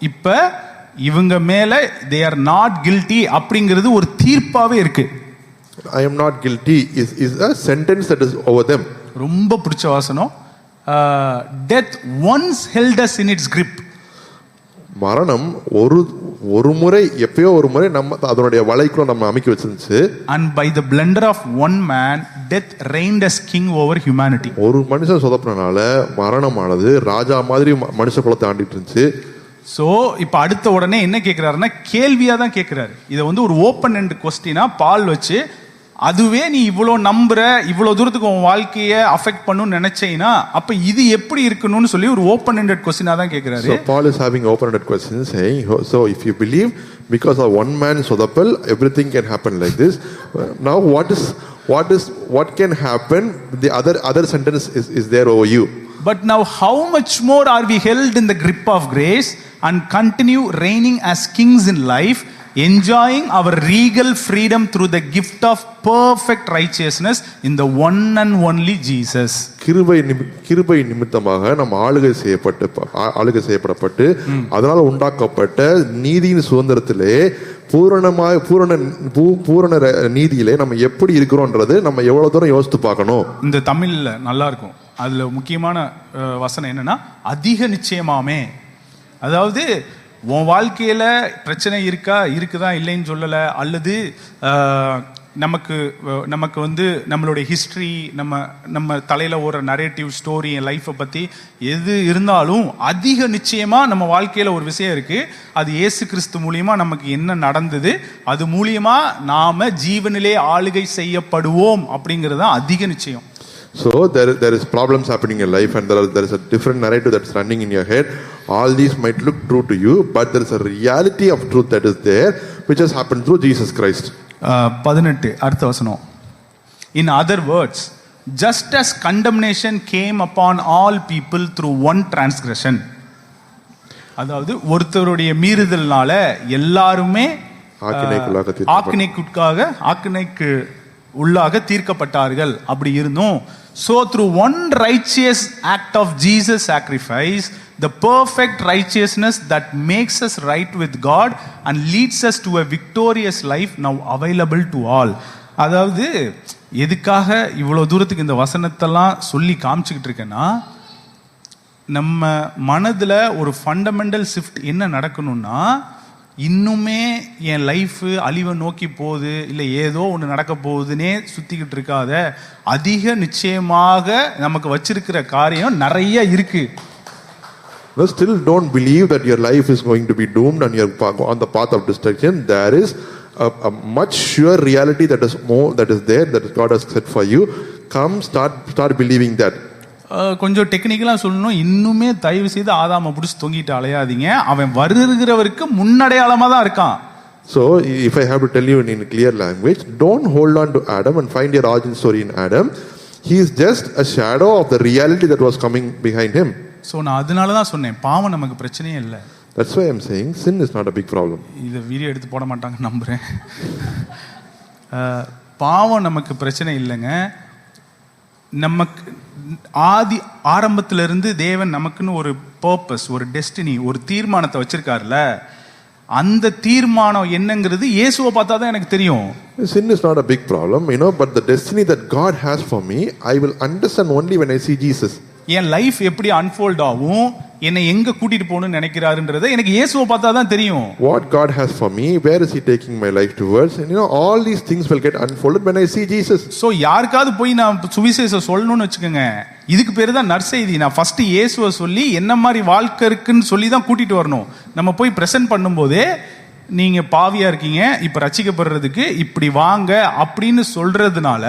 இப்ப இவங்க மேல they are not guilty அப்படிங்கிறது ஒரு தீர்ப்பாவே இருக்கு. I am not guilty is a sentence that is over them. ரொம்ப பிடிச்ச வாசனம். Death once held us in its grip. மரணம் ஒரு முறை எப்பயோ ஒரு முறை நம்ம அதனுடைய வலைக்குள்ள நம்ம அமைக்க வச்சிருந்துச்சு. And by the blunder of one man death reigned as king over humanity. ஒரு மனுஷன் சொதப்பனால மரணமானது ராஜா மாதிரி மனுஷ குலத்தை ஆண்டிட்டு இருந்துச்சு. சோ இப்ப அடுத்த உடனே என்ன கேக்குறாருன்னா கேள்வியா தான் கேக்குறாரு. இத ஒரு ஓபன் எண்ட் क्वेश्चनா பால் வச்சு, அதுவே நீ இவ்வளோ நம்புற, இவ்வளோ தூரத்துக்கு உன் வாழ்க்கையை அஃபெக்ட் பண்ணணும்னு நினைச்சீனா அப்ப இது எப்படி இருக்கணும்னு சொல்லி ஒரு ஓபன் எண்டட் क्वेश्चनா தான் கேக்குறாரு. So Paul is having open ended questions saying, so if you believe because of one man Sodapal everything can happen like this, now what can happen? The other sentence is there over you. But now how much more are we held in the grip of grace and continue reigning as kings in life enjoying our regal freedom through the gift of perfect righteousness in the one and only Jesus. கிருபை நிமித்தமாக நம்ம ஆளுகை செய்யப்படப்பட்டு அதனால உண்டாக்கப்பட்ட நீதியின் சுதந்திரத்திலே பூரண நீதியிலே நம்ம எப்படி இருக்கிறோம்ன்றது நம்ம எவ்வளவு தூரம் யோசித்து பார்க்கணும். இந்த தமிழ்ல நல்லா இருக்கும். அதுல முக்கியமான வசனம் என்னன்னா அதிக நிச்சயமாமே. அதாவது உன் வாழ்க்கையில பிரச்சனை இருக்குதா இல்லைன்னு சொல்லல, அல்லது நமக்கு வந்து நம்மளுடைய ஹிஸ்டரி, நம்ம தலையில ஒரு நரேட்டிவ் ஸ்டோரி, என் லைஃப்பை பத்தி எது இருந்தாலும் அதிக நிச்சயமா நம்ம வாழ்க்கையில ஒரு விஷயம் இருக்கு. அது இயேசு கிறிஸ்து மூலியமா நமக்கு என்ன நடந்தது, அது மூலியமா நாம ஜீவனிலே ஆளுகை செய்யப்படுவோம் அப்படிங்கிறது தான் அதிக நிச்சயம். So there is problems happening in life, and there is a different narrative that's running in your head. All these might look true to you, but there is a reality of truth that is there, which has happened through Jesus Christ. 18 அடுத்த வசனம். In other words, just as condemnation came upon all people through one transgression. அதாவது ஒருத்தருடைய மீறுதல்னால எல்லாருமே ஆக்கினைக்கு உள்ளாக தீர்க்கப்பட்டார்கள். அப்படி இருந்தும் so through one righteous act of Jesus sacrifice, the perfect righteousness that makes us right with God and leads us to a victorious life now available to all. அதாவது எதுக்காக இவ்வளவு தூரத்துக்கு இந்த வசனத்தெல்லாம் சொல்லி காமிச்சுக்கிட்டு இருக்கேன்னா, நம்ம மனதுல ஒரு ஃபண்டமெண்டல் ஷிஃப்ட் என்ன நடக்கணும்னா, இன்னுமே என் லைஃப் அழிவை நோக்கி போகுது, இல்லை ஏதோ ஒன்று நடக்க போகுதுன்னே சுத்திக்கிட்டு இருக்காத, அதிக நிச்சயமாக நமக்கு வச்சிருக்கிற காரியம் நிறைய இருக்கு. No, still don't believe that your life is going to be doomed and you're on the path of destruction. There is a much sure reality that is there, that God has set for you. Come, start believing that. கொஞ்சம் டெக்னிக்கலா சொல்லணும், இன்னுமே தயவு செய்து ஆதாமை பிடிச்சி தொங்கிட்டு அலையாதீங்க. அவன் வருகிறவருக்கு முன்னடையாளமா தான் இருக்கான். So if I have to tell you in clear language, don't hold on to Adam and find your origin story in Adam. He is just a shadow of the reality that was coming behind him. So நான் அதனால தான் சொன்னேன், பாவம் நமக்கு பிரச்சனையே இல்லை. That's why I'm saying sin is not a big problem. இதை video எடுத்து போட மாட்டாங்க நம்புறேன். பாவம் நமக்கு பிரச்சனை இல்லைங்க. நமக்கு ஆரம்பத்திலிருந்து தேவன் நமக்குன்னு ஒரு பர்பஸ், ஒரு டெஸ்டினி, ஒரு தீர்மானத்தை வச்சிருக்காருல, அந்த தீர்மானம் என்னங்கிறது இயேசுவை பார்த்தா தான் எனக்கு தெரியும். Sin is not a big problem, but the destiny that God has for me, I will understand only when I see Jesus. N life எப்படி அன்ஃபோல்ட் ஆகும், என்னை எங்க கூட்டிட்டு போகணும்னு நினைக்கிறாருன்றதை எனக்கு இயேசுவை பார்த்தா தான் தெரியும். What God has for me, where is He taking my life towards, and all these things will get unfolded when I see Jesus. So யாருக்காவது போய் நான் சுவிசேஷம் சொல்லணும்னு வச்சுக்கோங்க, இதுக்கு பேரு தான் நற்செய்தி. நான் ஃபர்ஸ்ட் இயேசுவை சொல்லி என்ன மாதிரி வாழ்க்கை இருக்குன்னு சொல்லி தான் கூட்டிட்டு வரணும். நம்ம போய் பிரசன்ட் பண்ணும்போதே நீங்க பாவியா இருக்கீங்க, இப்ப ரட்சிக்கப்படுறதுக்கு இப்படி வாங்க அப்படின்னு சொல்றதுனால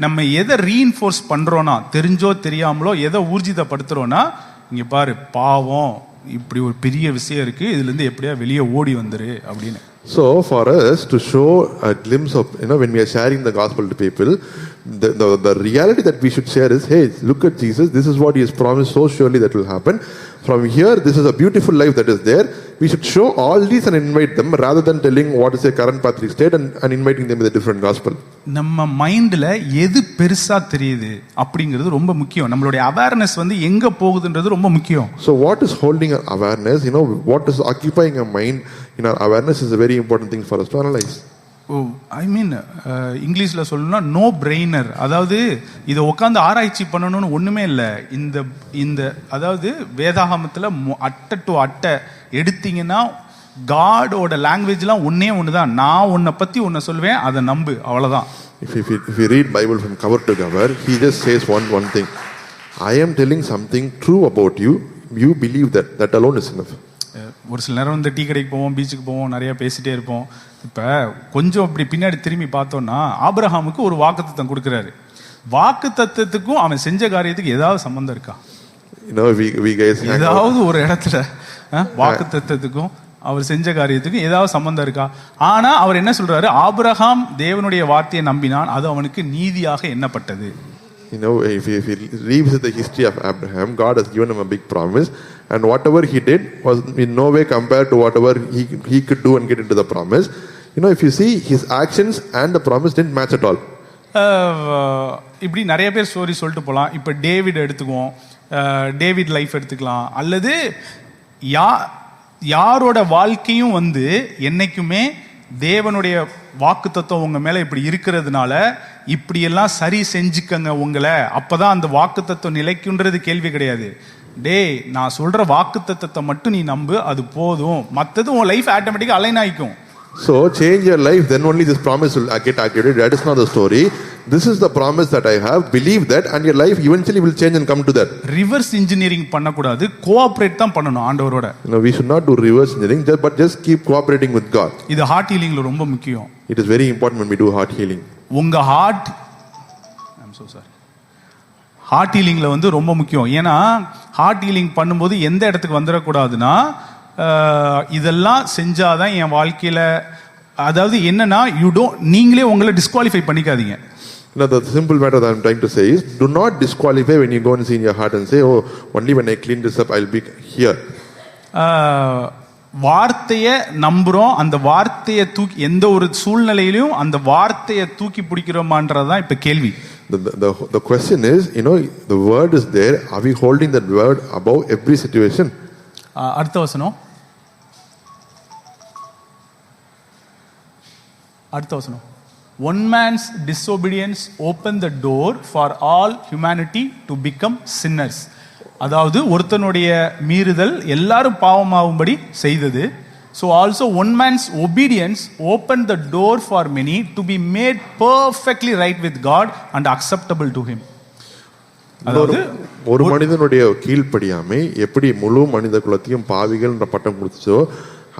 நம்ம எதை ரீஇன்ஃபோர்ஸ் பண்றோம்னா, தெரிஞ்சோ தெரியாமலோ எதை ஊர்ஜிதப்படுத்துறோம்னா, இங்க பாரு பாவம் இப்படி ஒரு பெரிய விஷயம் இருக்கு, இதுல இருந்து எப்படியா வெளியே ஓடி வந்துரு அப்படின்னு. So for us to show a glimpse of, when we are sharing the gospel to people, the reality that we should share is, hey, look at Jesus, this is what He has promised, so surely that will happen. From here, this is a beautiful life that is there. We should show all these and invite them, rather than telling what is their current pathway state and inviting them with a different gospel. நம்ம மைண்ட்ல எது பெருசா தெரியுது அப்படிங்கிறது ரொம்ப முக்கியம். நம்மளுடைய awareness எங்க போகுதுன்றது ரொம்ப முக்கியம். So what is holding our awareness, what is occupying our mind in our awareness is a very important thing for us to analyze. இங்கிலீஷ்ல சொல்லணும்னா நோ பிரெய்னர். அதாவது இதை உட்காந்து ஆராய்ச்சி பண்ணணும்னு ஒண்ணுமே இல்லை. இந்த அதாவது வேதாகமத்துல அட்டை டு அட்டை எடுத்தீங்கன்னா காடோட லாங்குவேஜ்லாம் ஒண்ணுதான். நான் உன்னை பத்தி ஒன்ன சொல்வேன், அதை நம்பு, அவ்வளவுதான். If you read Bible from cover to cover, He just says one thing. I am telling something true about you. You believe that alone is enough. ஒரு சில நேரம் டீ கடைக்கு போவோம், பீச்சுக்கு போவோம், நிறைய பேசிட்டே இருப்போம். இப்ப கொஞ்சம் அப்படி பின்னாடி திரும்பி பார்த்தோம்னா, ஆபிரகாமுக்கு ஒரு வாக்குத்தத்தம் கொடுக்கிறாரு. வாக்குத்தத்தத்துக்கும் அவன் செஞ்ச காரியத்துக்கு ஏதாவது சம்பந்தம் இருக்கா? ஏதாவது ஒரு இடத்துல வாக்குத்தத்தத்துக்கும் அவர் செஞ்ச காரியத்துக்கும் ஏதாவது சம்பந்தம் இருக்கா? ஆனா அவர் என்ன சொல்றாரு, ஆபிரகாம் தேவனுடைய வார்த்தையை நம்பினான், அது அவனுக்கு நீதியாக எண்ணப்பட்டது. you know, if he revisit the history of Abraham, God has given him a big promise, and whatever he did was in no way compared to whatever he could do and get into the promise. You know, if you see, his actions and the promise didn't match at all. இப்படி நிறைய பேர் story சொல்லிட்டு போகலாம். இப்போ David எடுத்துக்குவோம், David life எடுத்துக்கலாம், அல்லது யாரோட வாழ்க்கையும் வந்து என்னைக்குமே தேவனுடைய வாக்கு தத்துவம் உங்க மேல இப்படி இருக்கிறதுனால இப்படியெல்லாம் சரி செஞ்சுக்கங்க உங்களை, அப்பதான் அந்த வாக்கு தத்துவம் நிலைக்குன்றது கேள்வி கிடையாது. நான் சொல்ற வாக்கு தத்துவத்தை மட்டும் நீ நம்பு, அது போதும், மற்றது உன் லைஃப் ஆட்டோமேட்டிக்கா align ஆயிக்கும். So change your life, then only this promise will get activated. That is not the story. This is the promise that I have. Believe that, and your life eventually will change and come to that. Reverse engineering பண்ணக்கூடாது, cooperate தான் பண்ணணும் ஆண்டவரோட. No, we should not do reverse engineering, but just keep cooperating with God. இது heart ஹீலிங்ல ரொம்ப முக்கியம். It is very important when we do heart healing. உங்க heart, I'm so sorry, heart ஹீலிங்ல வந்து ரொம்ப முக்கியம். ஏன்னா ஹார்ட் ஹீலிங் பண்ணும்போது எந்த இடத்துக்கு வந்துடக்கூடாதுன்னா, இதெல்லாம் செஞ்சாதான் என் வாழ்க்கையில, அதாவது என்னன்னா நீங்களே உங்களை டிஸ்குவாலிஃபை பண்ணிக்காதீங்க. Now the simple matter that I'm trying to say is, do not disqualify when you go and see in your heart and say, oh, only when I clean this up I'll be here. வார்த்தையை நம்புறோம், அந்த வார்த்தையை தூக்கி எந்த ஒரு சூழ்நிலையிலும் அந்த வார்த்தையை தூக்கி பிடிக்கிறோமான்றதுதான் இப்ப கேள்வி. The question is, you know, the word is there, are we holding that word above every situation? அடுத்த வசனம், அடுத்த வசனம். One man's disobedience opened the door for all humanity to become sinners. அதாவது ஒருத்தனுடைய மீறுதல் எல்லாரும் பாவமாகும்படி செய்தது. So also one man's obedience opened the door for many to be made perfectly right with God and acceptable to him. அதாவது ஒரு மனிதனுடைய கீழ்ப்படியாமை எப்படி முழு மனித குலத்தையும் பாவிகள் என்ற பட்டம் கொடுத்தோ,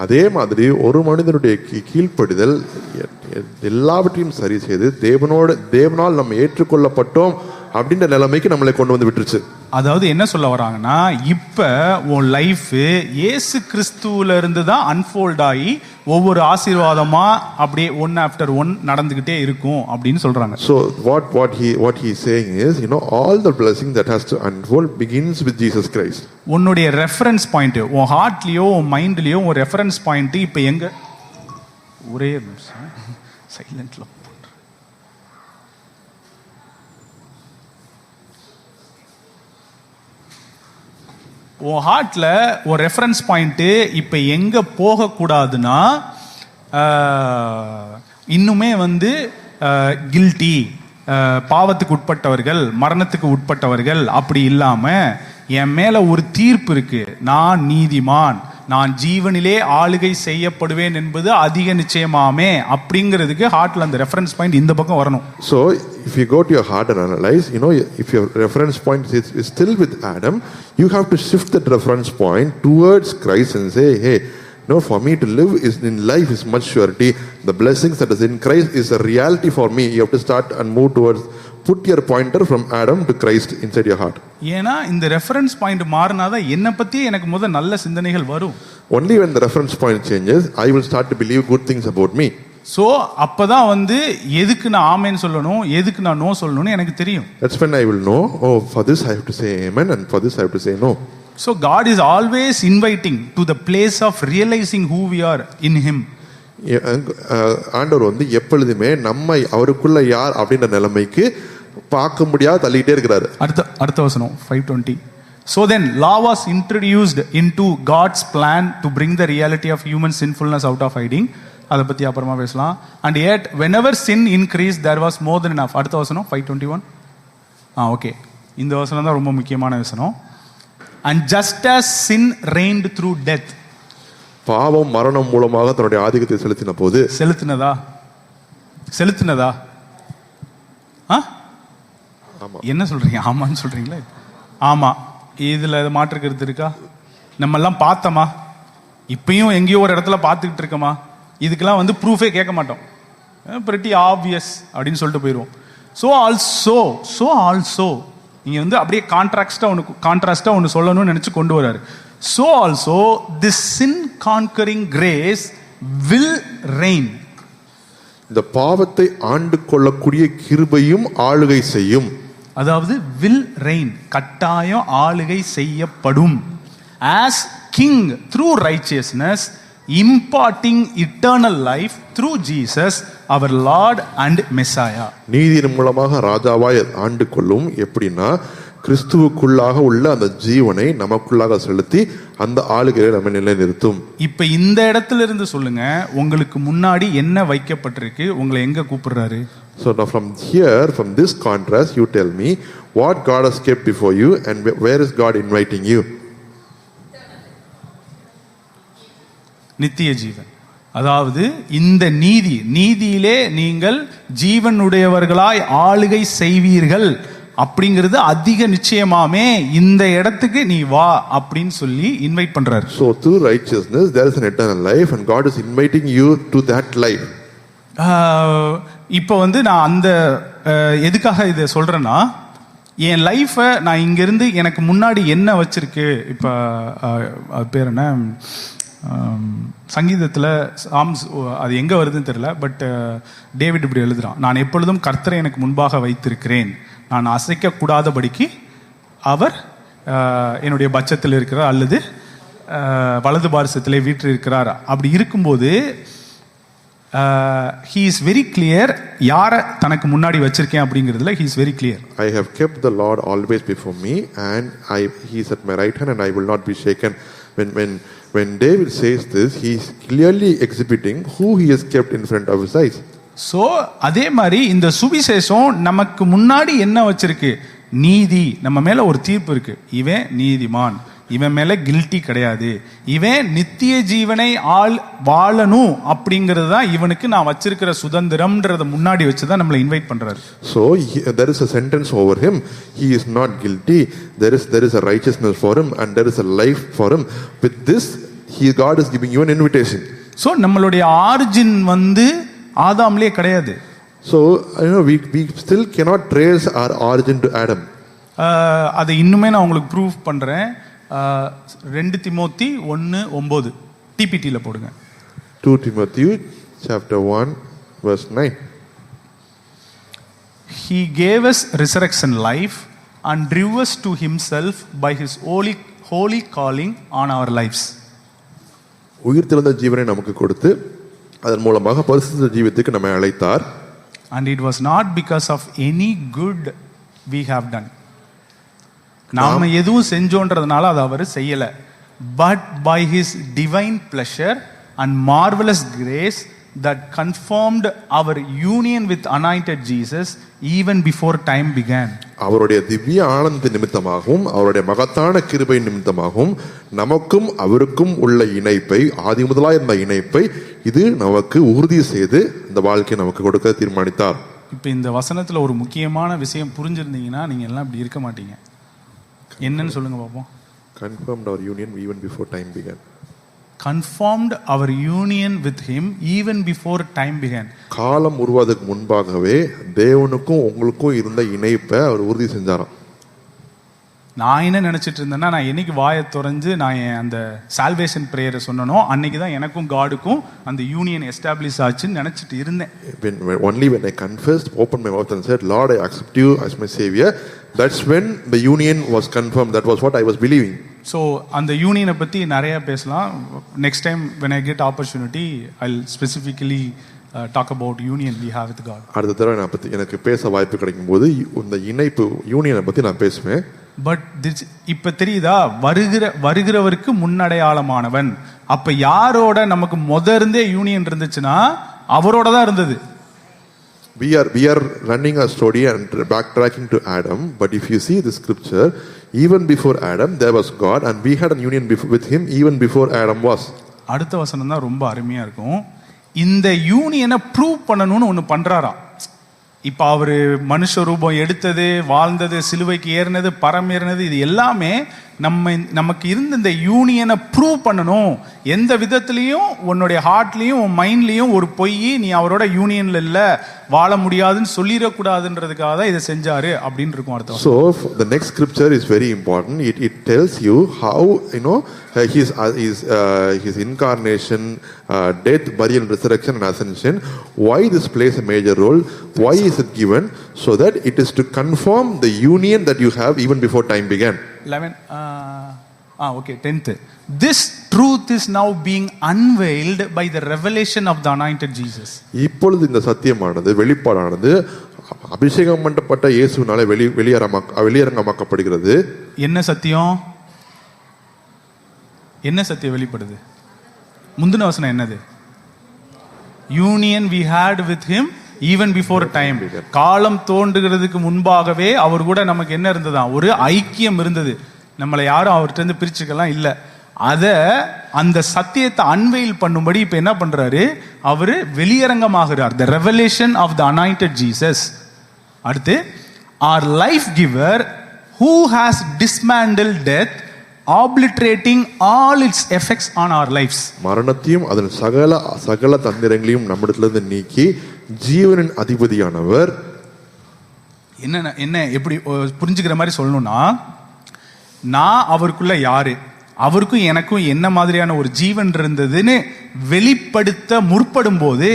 அதே மாதிரி ஒரு மனிதனுடைய கீழ்ப்படிதல் எல்லாவற்றையும் சரி செய்து தேவனால் நம்ம ஏற்றுக்கொள்ளப்பட்டோம் அப்படின்ற நிலைமைக்கு நம்மளை கொண்டு வந்து விட்டுருச்சு. அதாவது என்ன சொல்ல வராங்கன்னா, இப்ப உன் லைஃப் இயேசு கிறிஸ்துவில இருந்து தான் அன்ஃபோல்ட் ஆகி ஒவ்வொரு ஆசீர்வாதமா அப்படியே ஒன் ஆஃப்டர் ஒன் நடந்துகிட்டே இருக்கும் அப்படின்னு சொல்றாங்க. So what he is saying is, you know, all the blessing that has to unfold begins with Jesus Christ. உன்னுடைய ரெஃபரன்ஸ் பாயிண்ட், உன் ஹார்ட்லயோ உன் மைண்ட்லயோ ஒரு ரெஃபரன்ஸ் பாயிண்ட் இப்ப எங்க, ஒரே சைலண்ட்ல உன் ஹார்ட்ல ஒரு ரெஃபரன்ஸ் பாயிண்ட் இப்ப எங்க போக கூடாதுன்னா, இன்னுமே வந்து கில்ட்டி, பாவத்துக்கு உட்பட்டவர்கள், மரணத்துக்கு உட்பட்டவர்கள் அப்படி இல்லாம என் மேல ஒரு தீர்ப்பு இருக்கு, நான் நீதிமான், நான் ஜீவனிலே ஆளுகை செய்யப்படுவேன் என்பது அதிக நிச்சயமாமே அப்படிங்கிறதுக்கு ஹார்ட்ல அந்த ரெஃபரன்ஸ் பாயிண்ட் இந்த பக்கம் வரணும். So if you go to your heart and analyze, you know, if your reference point is still with Adam, you have to shift that reference point towards Christ and say, hey, no, for me to live is in life is much surety. The blessings that is in Christ is a reality for me. You have to start and move towards, put your pointer from Adam to Christ inside your heart. ஏனா இந்த reference point மாறினாதான் என்ன பத்தி எனக்கு முதல்ல நல்ல சிந்தனைகள் வரும். Only when the reference point changes, I will start to believe good things about me. So அப்பதான் வந்து எதுக்கு நான் ஆமென் சொல்லணும், எதுக்கு நான் நோ சொல்லணும்னு எனக்கு தெரியும். That's when I will know, oh, for this I have to say amen and for this I have to say no. So God is always inviting to the place of realizing who we are in him. ஆண்டவர் வந்து எப்பொழுதுமே நம்மை அவருக்குள்ள யார் அப்படின்ற நிலைமைக்கு பார்க்க முடியாது தள்ளிட்டே இருக்கிறாரு. அடுத்த வசனம் 5:20. So then law was introduced into God's plan to bring the reality of human sinfulness out of hiding. அத பத்தி அப்புறமா பேசலாம். And yet whenever sin increased there was more than enough. அடுத்த வசனம் 5:21. ஓகே, இந்த வசனம் தான் ரொம்ப முக்கியமான வசனம். And just as sin reigned through death, பாவம் மரணம் மூலமாக தன்னுடைய ஆதிக்கத்தை செலுத்தின போது, செலுத்தினதா என்ன சொல்றீங்க? ஆமான்னு சொல்றீங்களா? ஆமா, இதுல மாற்று கருத்து இருக்கா? நம்ம எல்லாம் பார்த்தோமா, இப்பயும் எங்கேயோ ஒரு இடத்துல பார்த்துக்கிட்டு இருக்கோமா? இதுக்கெல்லாம் வந்து ப்ரூஃபே கேட்க மாட்டோம், pretty obvious அப்படின்னு சொல்லிட்டு போயிடுவோம். So also நீங்க வந்து அப்படியே கான்ட்ராஸ்டா ஒன்று சொல்லணும்னு நினைச்சு கொண்டு வராரு. So also this sin conquering grace will reign. இந்த பாவத்தை ஆண்டு கொள்ளக்கூடிய கிருபையும் ஆளுகை செய்யும். அதாவது will reign, கட்டாயம் ஆளுகை செய்யப்படும். as king through righteousness, imparting eternal life through Jesus our Lord and Messiah. நீதியின் மூலமாக ராஜாவாய் ஆண்டு கொள்ளும். எப்படின்னா கிறிஸ்துவுக்குள்ளாக உள்ள அந்த ஜீவனை நமக்குள்ளாக செலுத்தி அந்த ஆளுகையை நம்ம நிலைநிறுத்தும். இப்ப இந்த இடத்துல இருந்து சொல்லுங்க, உங்களுக்கு முன்னாடி என்ன வைக்கப்பட்டிருக்கு, உங்களை எங்க கூப்பிடுறாரு? So now from here, from this contrast, you tell me what God has kept before you and where is God inviting you? நித்திய ஜீவன். அதாவது இந்த நீதியிலே நீங்கள் ஜீவனுடையவர்களாய் ஆளுகை செய்வீர்கள் அப்படிங்கிறது அதிக நிச்சயமாமே இந்த இடத்துக்கு நீ வா அப்படின்னு சொல்லி இன்வைட் பண்றாரு. So through righteousness there is an eternal life and God is inviting you to that life. இப்போ நான் அந்த எதுக்காக இதை சொல்றேன்னா, என் லைஃபை நான் இங்கிருந்து எனக்கு முன்னாடி என்ன வச்சிருக்கு. இப்போ அது பேர் என்ன, சங்கீதத்தில் சாம்ஸ், அது எங்கே வருதுன்னு தெரியல, பட் டேவிட் இப்படி எழுதுறான், நான் எப்பொழுதும் கர்த்தரை எனக்கு முன்பாக வைத்திருக்கிறேன், நான் அசைக்கக்கூடாதபடிக்கு அவர் என்னுடைய பட்சத்தில் இருக்கிறார் அல்லது வலது பாரசத்திலே வீற்றிருக்கிறார். அப்படி இருக்கும்போது he is very clear யாரை தனக்கு முன்னாடி வச்சிருக்கேன் அப்படிங்கிறதுல he is very clear. I have kept the Lord always before me and he is at my right hand and I will not be shaken. When David says this, he is clearly exhibiting who he has kept in front of his eyes. So அதே மாதிரி இந்த சுவிசேஷம் நமக்கு முன்னாடி என்ன வச்சிருக்கு, நீதி. நம்ம மேல ஒரு தீர்ப்பு இருக்கு, இவன் நீதிமான், இவன் மேல கில்ட்டி கிடையாது, இவன் நித்திய ஜீவனை வாழணும் அப்படிங்கிறது தான் இவனுக்கு நான் வச்சிருக்கிற சுதந்திரம்ன்றத முன்னாடி வச்சுதான் நம்மளை இன்வைட் பண்றாரு. So there is a sentence over him, he is not guilty, there is a righteousness for him and there is a life for him. With this God is giving you an invitation. So நம்மளுடைய origin ஆதாம்லே கிடையாது. So we still cannot trace our origin to Adam. அதை இன்னுமே நான் உங்களுக்கு prove பண்றேன். 2 Timothy 1:9 டிபிடில போடுங்க. 2 Timothy chapter 1 verse 9. He gave us resurrection life and drew us to himself by his holy calling on our lives. உயிர் தெழுந்த ஜீவனை நமக்கு கொடுத்து அதன் மூலமாக பரிசுத்த ஜீவத்துக்கு நம்மை அழைத்தார். And it was not because of any good we have done. நாம எதுவும் செஞ்சோன்றதுனால அது அவர் செய்யல. But by his divine pleasure and marvelous grace that confirmed our union with anointed Jesus even before time began. அவருடைய திவ்ய ஆனந்த நிமித்தமாகவும் அவருடைய மகத்தான கிருபை நிமித்தமாகவும் நமக்கும் அவருக்கும் உள்ள இணைப்பை, ஆதி முதலாய் இருந்த இணைப்பை இது நமக்கு உறுதி செய்து இந்த வாழ்க்கையை நமக்கு கொடுக்க தீர்மானித்தார். இப்ப இந்த வசனத்துல ஒரு முக்கியமான விஷயம் புரிஞ்சிருந்தீங்கன்னா நீங்க எல்லாம் இப்படி இருக்க மாட்டீங்க. என்னன்னு சொல்லுங்க பாப்போம். Confirmed our union even before time began. Confirmed our union with him even before time began. காலம் உருவாவதற்கு முன்பாகவே தேவனுக்கும் உங்களுக்கும் இருந்த இணைப்பை அவர் உறுதி செஞ்சாராம். நான் என்ன நினைச்சிட்டு இருந்தேன்னா, நான் என்னைக்கு வாயை திறந்து நான் அந்த சால்வேஷன் பிரேயரை சொன்னனோ அன்னைக்கு தான் எனக்கும் காடுக்கும் அந்த யூனியன் எஸ்டாப்ளிஷ் ஆச்சுன்னு நினைச்சிட்டு இருந்தேன். Only when I confessed, opened my mouth and said, Lord, I accept you as my savior, that's when the union was confirmed. That was what I was believing. So அந்த யூனியனை பற்றி நிறைய பேசலாம். Next time when I get opportunity I'll specifically talk about union we have with God. அடுத்த தடவை நான் பற்றி எனக்கு பேச வாய்ப்பு கிடைக்கும் போது இந்த இணைப்பு யூனியனை பற்றி நான் பேசுவேன். பட் இப்ப தெரியுதா, வருகிறவருக்கு முன்னடையாளமானவன். அப்ப யாரோட நமக்கு இருந்தே யூனியன் இருந்துச்சுன்னா அவரோட தான் இருந்தது. We are running a story and backtracking to Adam, but if you see the scripture, even before Adam there was God and we had a union with him even before Adam was. அடுத்த வசனம் தான் ரொம்ப அருமையா இருக்கும். இந்த யூனியனை prove பண்ணணும்னு ஒன்னு பண்றாராம். இப்ப அவரு மனுஷ ரூபம் எடுத்தது, வாழ்ந்தது, சிலுவைக்கு ஏறினது, பரம் ஏறினது, இது எல்லாமே நமக்கு இருந்த இந்த யூனியனை ப்ரூவ் பண்ணணும். எந்த விதத்திலையும் உன்னுடைய ஹார்ட்லயும் உன் மைண்ட்லயும் ஒரு பொய், நீ அவரோட யூனியன்ல இல்ல, வாழ முடியாதுன்னு சொல்லிடக்கூடாதுன்றதுக்காக தான் இதை செஞ்சாரு அப்படின்னு இருக்கும் அர்த்தம். So the next scripture is very important. It tells you how, you know, his incarnation, death, burial, resurrection and ascension, why this plays a major role, why is it given, so that it is to confirm the union that you have even before time began. 10th. This truth is now being unveiled by the revelation of the anointed Jesus. இப்பொழுது இந்த சத்தியமானது வெளிப்பாடானது அபிஷேகம் பண்ணப்பட்ட இயேசுவினாலே வெளியரங்கமாக்கப்படுகிறது. என்ன சத்தியம்? என்ன சத்தியம் வெளிப்படுது? முந்தின வசனம் என்னது? Union we had with him even before time. காலம் தோன்றுகிறதுக்கு முன்பாகவே அவர் கூட நமக்கு என்ன இருந்ததா? ஒரு ஐக்கியம் இருந்தது. நம்மளை யாரும் அவர்கிட்ட இருந்து பிரிச்சுக்கலாம் இல்ல. அந்த சத்தியத்தை அன்வெயில் பண்ணும்படி இப்ப என்ன பண்றாரு? அவரு வெளியரங்கமாகிறார். the revelation of the anointed Jesus. அடுத்து our life giver who has dismantled death, obliterating all its effects on our lives. மரணத்தையும் அதன் சகல தந்திரங்களையும் நம்மிடத்திலிருந்து நீக்கி ஜீவனின் அதிபதியானவர். என்ன எப்படி புரிஞ்சுக்கிற மாதிரி சொல்லணும்னா, நான் அவருக்குள்ள யாரு, அவருக்கும் எனக்கும் என்ன மாதிரியான ஒரு ஜீவன் இருந்ததுன்னு வெளிப்படுத்த முற்படும் போது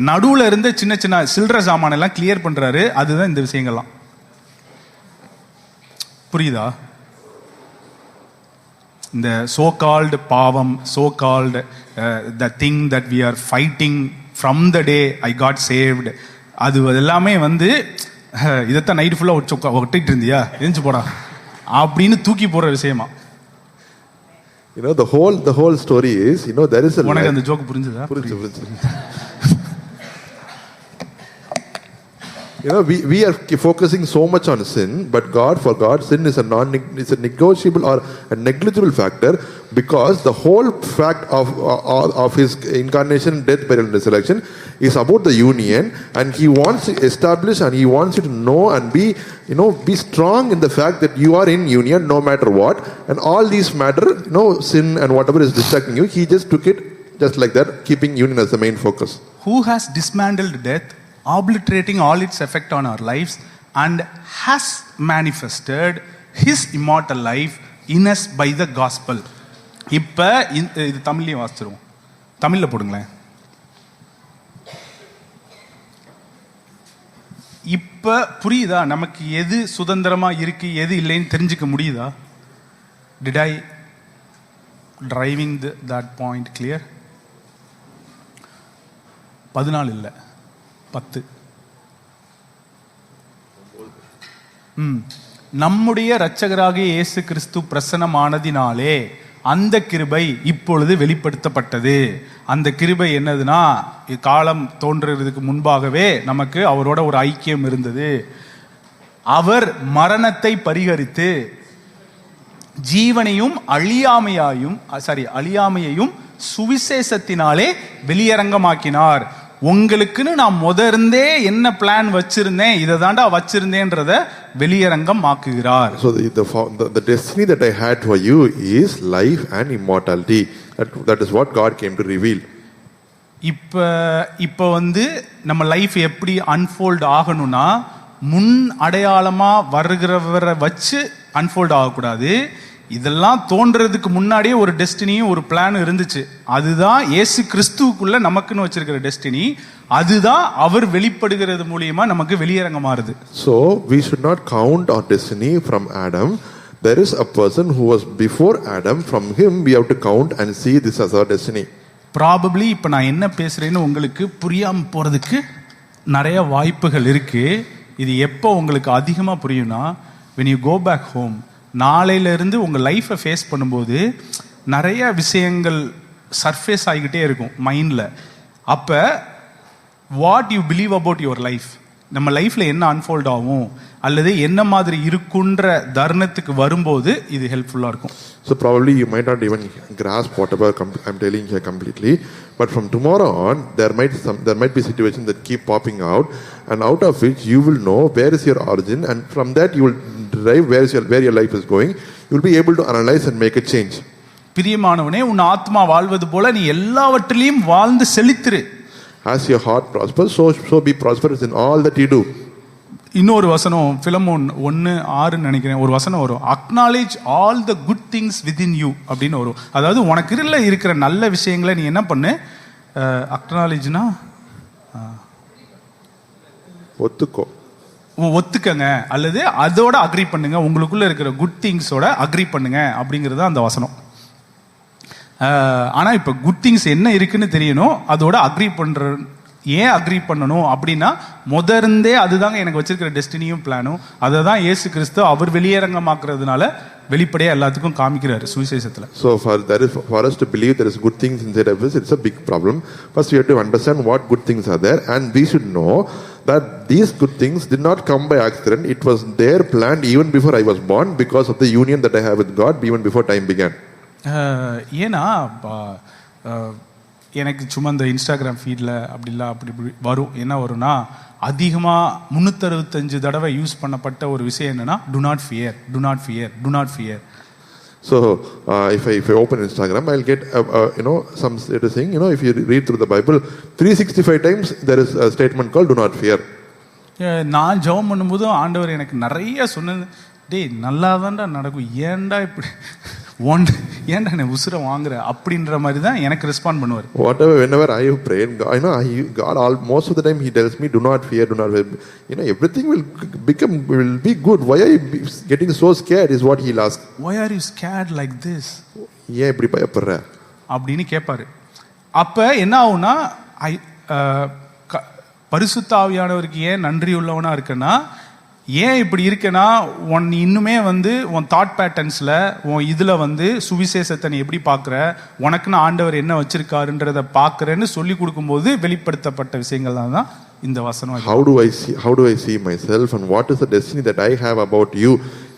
நடுவுல இருந்த சின்ன சின்ன சில்லற சாமான எல்லாம் கிளியர் பண்றாரு. அதுதான் இந்த விஷயங்கள்லாம். புரியுதா? இந்த சோ கால்டு பாவம், so called the thing that we are fighting from the day I got saved, அது எல்லாமே இதைத்தான் நைட்டு ஃபுல்லா ஒட்டிட்டு இருந்தியா, எரிஞ்சு போடா அப்படின்னு தூக்கி போடுற விஷயமா. You know, the whole story is, you know, there is a உனக்கு அந்த ஜோக் புரிஞ்சுதா? புரிஞ்சு You know, we are focusing so much on sin, but for God, sin is a negotiable or a negligible factor, because the whole fact of his incarnation, death, burial, and resurrection is about the union, and he wants to establish and he wants you to know and be strong in the fact that you are in union no matter what, and all these matter, sin and whatever is distracting you, he just took it just like that, keeping union as the main focus. Who has dismantled death, obliterating all its effect on our lives, and has manifested his immortal life in us by the gospel. இப்ப இது தமிழ்லயும் வாசிச்சிருவோம். தமிழ்ல போடுங்களேன். இப்ப புரியுதா நமக்கு எது சுதந்திரமா இருக்கு எது இல்லைன்னு தெரிஞ்சுக்க முடியுதா? Did I driving that point clear? 14 இல்ல 10. நம்முடைய இரட்சகராகிய இயேசு கிறிஸ்து பிரசன்னமானதினாலே அந்த கிருபை இப்பொழுது வெளிப்படுத்தப்பட்டது. அந்த கிருபை என்னதுன்னா, காலம் தோன்றுறதுக்கு முன்பாகவே நமக்கு அவரோட ஒரு ஐக்கியம் இருந்தது. அவர் மரணத்தை பரிகரித்து ஜீவனையும் அழியாமையையும் சுவிசேஷத்தினாலே வெளியரங்கமாக்கினார். உங்களுக்குன்னு நான் இருந்தே என்ன பிளான் வச்சிருந்தேன், இதை தாண்டா வச்சிருந்தேன்றத வெளியரங்கம் ஆக்குகிறார். So the destiny that I had for you is life and immortality. That is what God came to reveal. இப்ப நம்ம லைஃப் எப்படி அன்ஃபோல்ட் ஆகணும்னா, முன் அடையாளமா வருகிறவரை வச்சு அன்ஃபோல்ட் ஆகக்கூடாது. இதெல்லாம் தோன்றதுக்கு முன்னாடியே ஒரு டெஸ்டினியும் ஒரு பிளான் இருந்துச்சு. அதுதான் இயேசு கிறிஸ்துவுக்குள்ள நமக்குன்னு வச்சிருக்கிற டெஸ்டினி. அதுதான் அவர் வெளிப்படுகிறது மூலியமா நமக்கு வெளியரங்கமாறுது. So we should not count our destiny from Adam. There is a person who was before Adam. From him we have to count and see this as our destiny. Probably இப்ப நான் என்ன பேசுறேன்னு உங்களுக்கு புரியாம போறதுக்கு நிறைய வாய்ப்புகள் இருக்கு. இது எப்போ உங்களுக்கு அதிகமா புரியும்னா, when you go back home, நாளையில இருந்து உங்க லைஃபை ஃபேஸ் பண்ணும்போது நிறைய விஷயங்கள் சர்ஃபேஸ் ஆகிக்கிட்டே இருக்கும் மைண்ட்ல. அப்ப what you believe about your life, நம்ம லைஃப்ல என்ன அன்ஃபோல்ட் ஆகும் அல்லது என்ன மாதிரி இருக்குன்ற தருணத்துக்கு வரும்போது இது ஹெல்ப்ஃபுல்லா இருக்கும். So probably you might not even grasp whatever I'm telling here completely, but from tomorrow on there might be situations that keep popping out, and out of which you will know where is your origin, and from that you will derive where your life is going. You will be able to analyze and make a change. பிரியமானவனே, உன் ஆத்மா வாழ்வது போல நீ எல்லாவற்றிலும் வாழ்ந்து செழித்திரு. As your heart prospers, so be prosperous in all that you do. இன்னொரு வசனம் Philemon 1:6 நினைக்கிறேன், ஒரு வசனம் வரும், acknowledge all the good things within you அப்படின்னு வரும். அதாவது உனக்கு இருக்கிற நல்ல விஷயங்களை நீ என்ன பண்ணு, அக்னாலேஜ்னா ஒத்துக்கங்க அல்லது அதோட அக்ரி பண்ணுங்க, உங்களுக்குள்ள இருக்கிற குட் திங்ஸோட அக்ரி பண்ணுங்க அப்படிங்கிறது அந்த வசனம். ஆனா இப்ப குட் திங்ஸ் என்ன இருக்குன்னு தெரியணும், அதோட அக்ரி பண்ற. ஏன் அக்ரி பண்ணணும் அப்படின்னா முதர்ந்தே அதுதாங்க எனக்கு வச்சிருக்கிற டெஸ்டினியும் பிளானும். அதை தான் இயேசு கிறிஸ்து அவர் வெளியரங்கமாக்குறதுனால வெளிப்படையா எல்லாத்துக்கும் காமிக்கிறாரு சுவிசேஷத்துல. So for us to believe there is good things inside of us, it's a big problem. First we have to understand what good things are there, and we should know that these good things did not come by accident. It was their plan even before I was born, because of the union that I have with God even before time began. ஏன்னா எனக்கு சும்மா இந்த Instagram ஃபீடில் அப்படி வரும். என்ன வரும்னா, அதிகமாக 365 தடவை யூஸ் பண்ணப்பட்ட ஒரு விஷயம் என்னன்னா, to not fear, to not fear, to not fear. So if I open Instagram, I'll get some status saying, if you read through the Bible 365 times there is a statement called do not fear. நான் ஜெபம் பண்ணும்போது ஆண்டவர் எனக்கு நிறைய சொன்னது, டேய் நல்லா தான்டா நடக்கும், ஏன்டா இப்படி ஏன்டா என்ன உசுர வாங்குற அப்படின்ற மாதிரி தான் எனக்கு ரெஸ்பாண்ட் பண்ணுவார். Whenever I have prayed, God most of the time he tells me do not fear, do not fear. Everything will be good. Why are you getting so scared is what he'll ask. Why are you scared like this? ஏன் இப்படி பயப்படுற அப்படின்னு கேட்பாரு. அப்ப என்ன ஆகும்னா, பரிசுத்த ஆவியானவருக்கு ஏன் நன்றி உள்ளவனா இருக்கேன்னா, ஏன் இப்படி இருக்கேன்னா, இன்னுமே உன் தாட் பேட்டர்ன்ஸ்ல இதுல சுவிசேஷத்தை நீ எப்படி பாக்குற, உனக்குன்னு ஆண்டவர் என்ன வச்சிருக்காருன்றத பாக்குறேன்னு சொல்லி கொடுக்கும்போது வெளிப்படுத்தப்பட்ட விஷயங்கள் தான் இந்த வசனம். How do I see myself and what is the destiny that I have about you?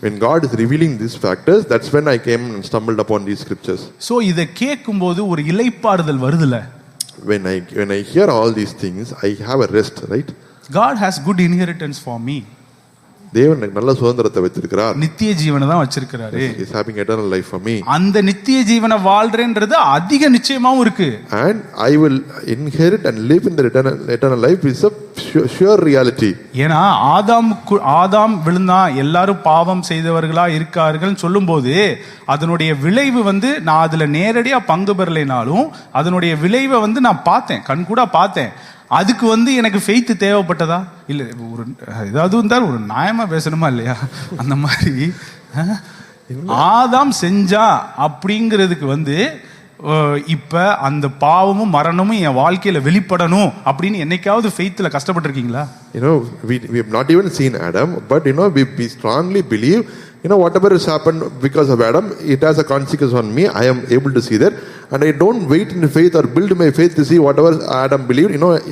When God is revealing these factors, that's when I came and stumbled upon these scriptures. So இத கேட்கும்போது ஒரு இளைப்பாறுதல் வருதுல. When I hear all these things, I have a rest, right? God has good inheritance for me. தேவன் எனக்கு நல்ல சுதந்திரத்தை வச்சிருக்கிறார், நித்திய ஜீவனை தான் வச்சிருக்கிறாரு. He is having eternal life for me. அந்த நித்திய ஜீவனை வாழ்றேன்றது அதிக நிச்சயமாவும் இருக்கு. And I will inherit and live in the eternal life is a sure reality. ஏன்னா ஆதாம் விழுந்தா எல்லாரும் பாவம் செய்தவர்களா இருக்கார்கள் சொல்லும்போது அதனுடைய விளைவு நான் அதுல நேரடியா பங்கு பெறலைனாலும் அதனுடைய விளைவை நான் பார்த்தேன், கண்கூடா பார்த்தேன். அதுக்கு எனக்கு ஃபெய்த் தேவைப்பட்டதா இல்ல, ஒரு ஏதாவது இருந்தாலும் ஒரு நியாயமா பேசணுமா இல்லையா, அந்த மாதிரி ஆதாம் செஞ்சா அப்படிங்கிறதுக்கு இப்ப அந்த பாவமும் மரணமும் என் வாழ்க்கையில வெளிப்படணும் அப்படின்னு என்னைக்காவது ஃபெய்த்ல கஷ்டப்பட்டிருக்கீங்களா? We have not even seen Adam, but we strongly believe whatever has happened because of Adam, it has a consequence on me. I am able to see that, and I don't wait in faith or build my faith to see whatever Adam believed.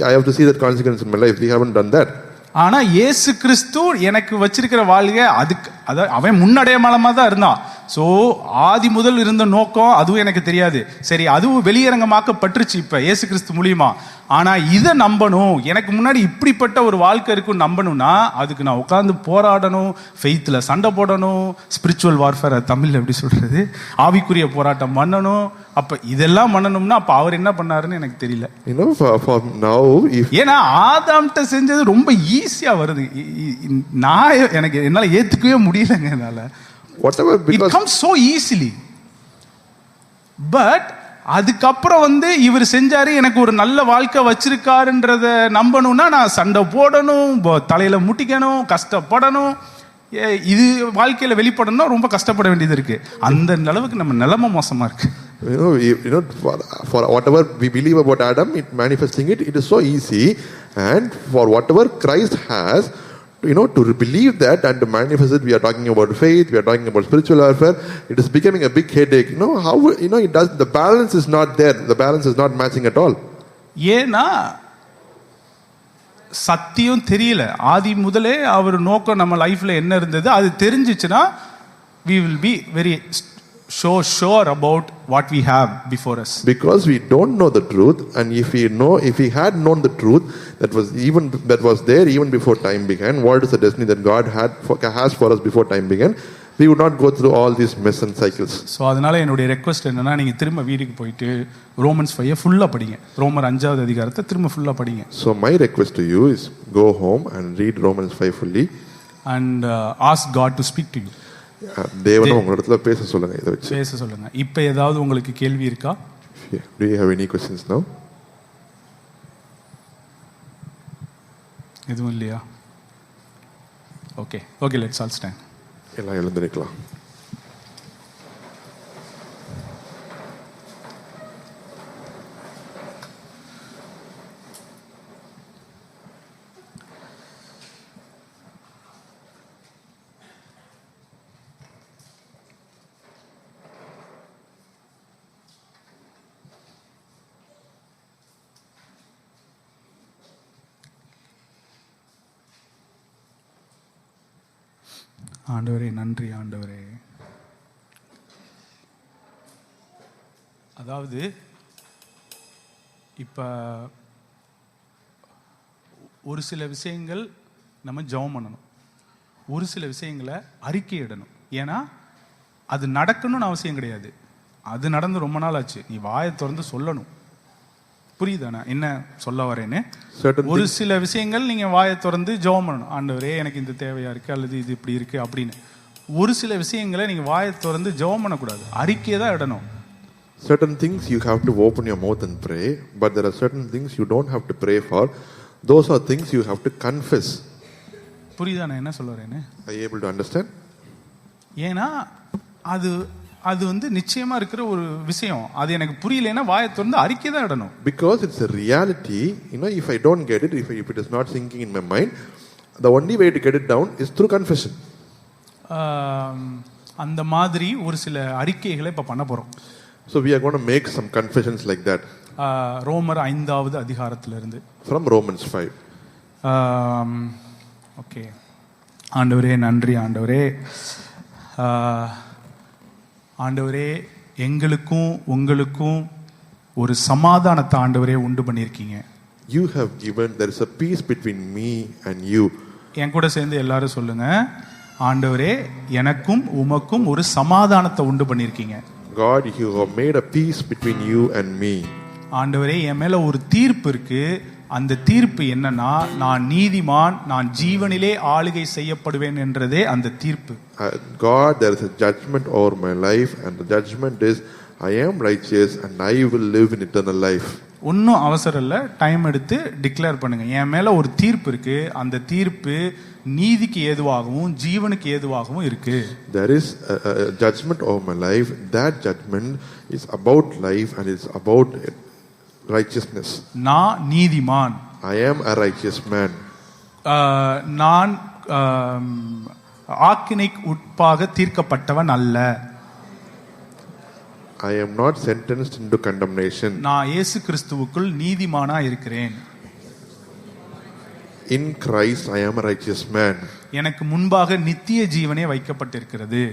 I have to see that consequence in my life. We haven't done that. ஆனா இயேசு கிறிஸ்து எனக்கு வச்சிருக்கிற வாழ்க்கை அதுக்கு அவன் முன்னடையாளமா தான் இருந்தான். So ஆதி முதல் இருந்த நோக்கம் அதுவும் எனக்கு தெரியாது. சரி, அதுவும் வெளியரங்கமாக்கப்பட்டுருச்சு இப்ப இயேசு கிறிஸ்து மூலியமா. ஆனா இதை நம்பணும், எனக்கு முன்னாடி இப்படிப்பட்ட ஒரு வாழ்க்கை இருக்கும் நம்பணும்னா அதுக்கு நான் உட்கார்ந்து போராடணும், ஃபெய்த்ல சண்டை போடணும், ஸ்பிரிச்சுவல் வார்ஃபேர் தமிழ்ல எப்படி சொல்றது, ஆவிக்குரிய போராட்டம் பண்ணணும். அப்ப இதெல்லாம் பண்ணணும்னா அப்ப அவர் என்ன பண்ணாருன்னு எனக்கு தெரியல. ஏன்னா ஆதாம்கிட்ட செஞ்சது ரொம்ப ஈஸியா வருது, என்னால ஏத்துக்கவே முடியலங்க. என்னால it comes so easily. But அதுக்கப்புறம் இவர் செஞ்சாரு, எனக்கு ஒரு நல்ல வாழ்க்கை வச்சிருக்காருன்றத நம்பணும்னா நான் சண்டை போடணும், தலையில முட்டிக்கணும், கஷ்டப்படணும். இது வாழ்க்கையில வெளிப்படணும்னா ரொம்ப கஷ்டப்பட வேண்டியது இருக்கு. அந்த அளவுக்கு நம்ம நிலைமை மோசமா இருக்கு. For whatever we believe about Adam, manifesting it is so easy, and for whatever Christ has, to believe that and to manifest it, we are talking about faith, we are talking about spiritual warfare. It is becoming a big headache. How it does, the balance is not there, the balance is not matching at all. ஏன்னா சத்தியம் தெரியல, ஆதி முதலே அவர் நோக்கம் நம்ம லைஃப்ல என்ன இருந்தது அது தெரிஞ்சிச்சுன்னா we will be very sure about what we have before us. Because we don't know the truth, and if we had known the truth that was there even before time began, what is the destiny that God has for us before time began, we would not go through all these mess and cycles. So அதனால என்னுடைய request என்னன்னா, நீங்க திரும்ப வீட்டுக்கு போயிட்டு Romans 5 ஃபுல்லா படிங்க. ரோமர் 5வது அதிகாரத்தை திரும்ப ஃபுல்லா படிங்க. So my request to you is go home and read Romans 5 fully and ask God to speak to you. தேவனை உங்களிடத்துல பேச சொல்லுங்க. இதை வச்சு பேச சொல்லுங்க. இப்போ ஏதாவது உங்களுக்கு கேள்வி இருக்கா? Do you have any questions now? எதுவும் இல்லையா? Okay let's all stand. எல்லாம் எழுந்திருக்கலாம். ஆண்டவரே நன்றி ஆண்டவரே. அதாவது இப்போ ஒரு சில விஷயங்கள் நம்ம ஜெபம் பண்ணணும், ஒரு சில விஷயங்களை அறிக்கையிடணும். ஏன்னா அது நடக்கணும்னு அவசியம் கிடையாது, அது நடந்து ரொம்ப நாள் ஆச்சு. நீ வாயை திறந்து சொல்லணும். புரியுதாண்ணா என்ன சொல்ல வரேன்னு? ஒரு சில விஷயங்கள் நீங்க வாயை திறந்து ஜெபம் பண்ணணும். ஆண்டவரே எனக்கு இந்த தேவையா இருக்கு, அல்லது இது இப்படி இருக்கு அப்படின்னு. ஒரு சில விஷயங்களை நீங்க வாயை திறந்து ஜெபம் பண்ணக்கூடாது, அறிக்கையை தான் இடணும். Certain things you have to open your mouth and pray, but there are certain things you don't have to pray for. Those are things you have to confess. புரியுதாண்ணா என்ன சொல்ல வரேன்னு? Are you able to understand? ஏன்னா அது வந்து நிச்சயமா இருக்கிற ஒரு விஷயம். அது எனக்கு புரியலன்னா வாயை திறந்து அறிக்கை தான் இடணும். Because it's a reality. If I don't get it, if it is not sinking in my mind, the only way to get it down is through confession. அந்த மாதிரி ஒரு சில அறிக்கைகளை இப்ப பண்ண போறோம். So we are going to make some confessions like that. ரோமர் 5வது அதிகாரத்திலிருந்து. From Romans 5. ஓகே. ஆண்டவரே நன்றி ஆண்டவரே. ஆண்டவரே எங்களுக்கும் உங்களுக்கும் ஒரு சமாதானத்தை ஆண்டவரே உண்டு பண்ணியிருக்கீங்க. You have given, there is a peace between me and you. என் கூட சேர்ந்து எல்லாரும் சொல்லுங்க, ஆண்டவரே எனக்கும் உமக்கும் ஒரு சமாதானத்தை உண்டு பண்ணியிருக்கீங்க. God, you have made a peace between you and me. ஆண்டவரே என் மேல ஒரு தீர்ப்பு இருக்கு. அந்த தீர்ப்பு என்னன்னா, நான் நீதிமான், நான் ஜீவனிலே ஆளுகை செய்யப்படுவேன் என்றதே அந்த தீர்ப்பு. God, there is a judgment over my life, and the judgment is I am righteous and I will live in eternal life. ஒன்னும் அவசரம் இல்ல, டைம் எடுத்து டிக்ளேர் பண்ணுங்க. என் மேல ஒரு தீர்ப்பு இருக்கு, அந்த தீர்ப்பு நீதிக்கு ஏதுவாகவும் ஜீவனுக்கு ஏதுவாகவும் இருக்கு. There is a judgment over my life. That judgment is about life and it's about righteousness. நான் நீதிமான். I am a righteous man. நான் ஆக்கினைக்கு உட்பாக தீர்க்கப்பட்டவன் அல்ல. I am not sentenced into condemnation. நான் இயேசு கிறிஸ்துவுக்குள் நீதிமானா இருக்கிறேன். In Christ I am a righteous man. எனக்கு முன்பாக நித்திய ஜீவனே வைக்கப்பட்டிருக்கிறது.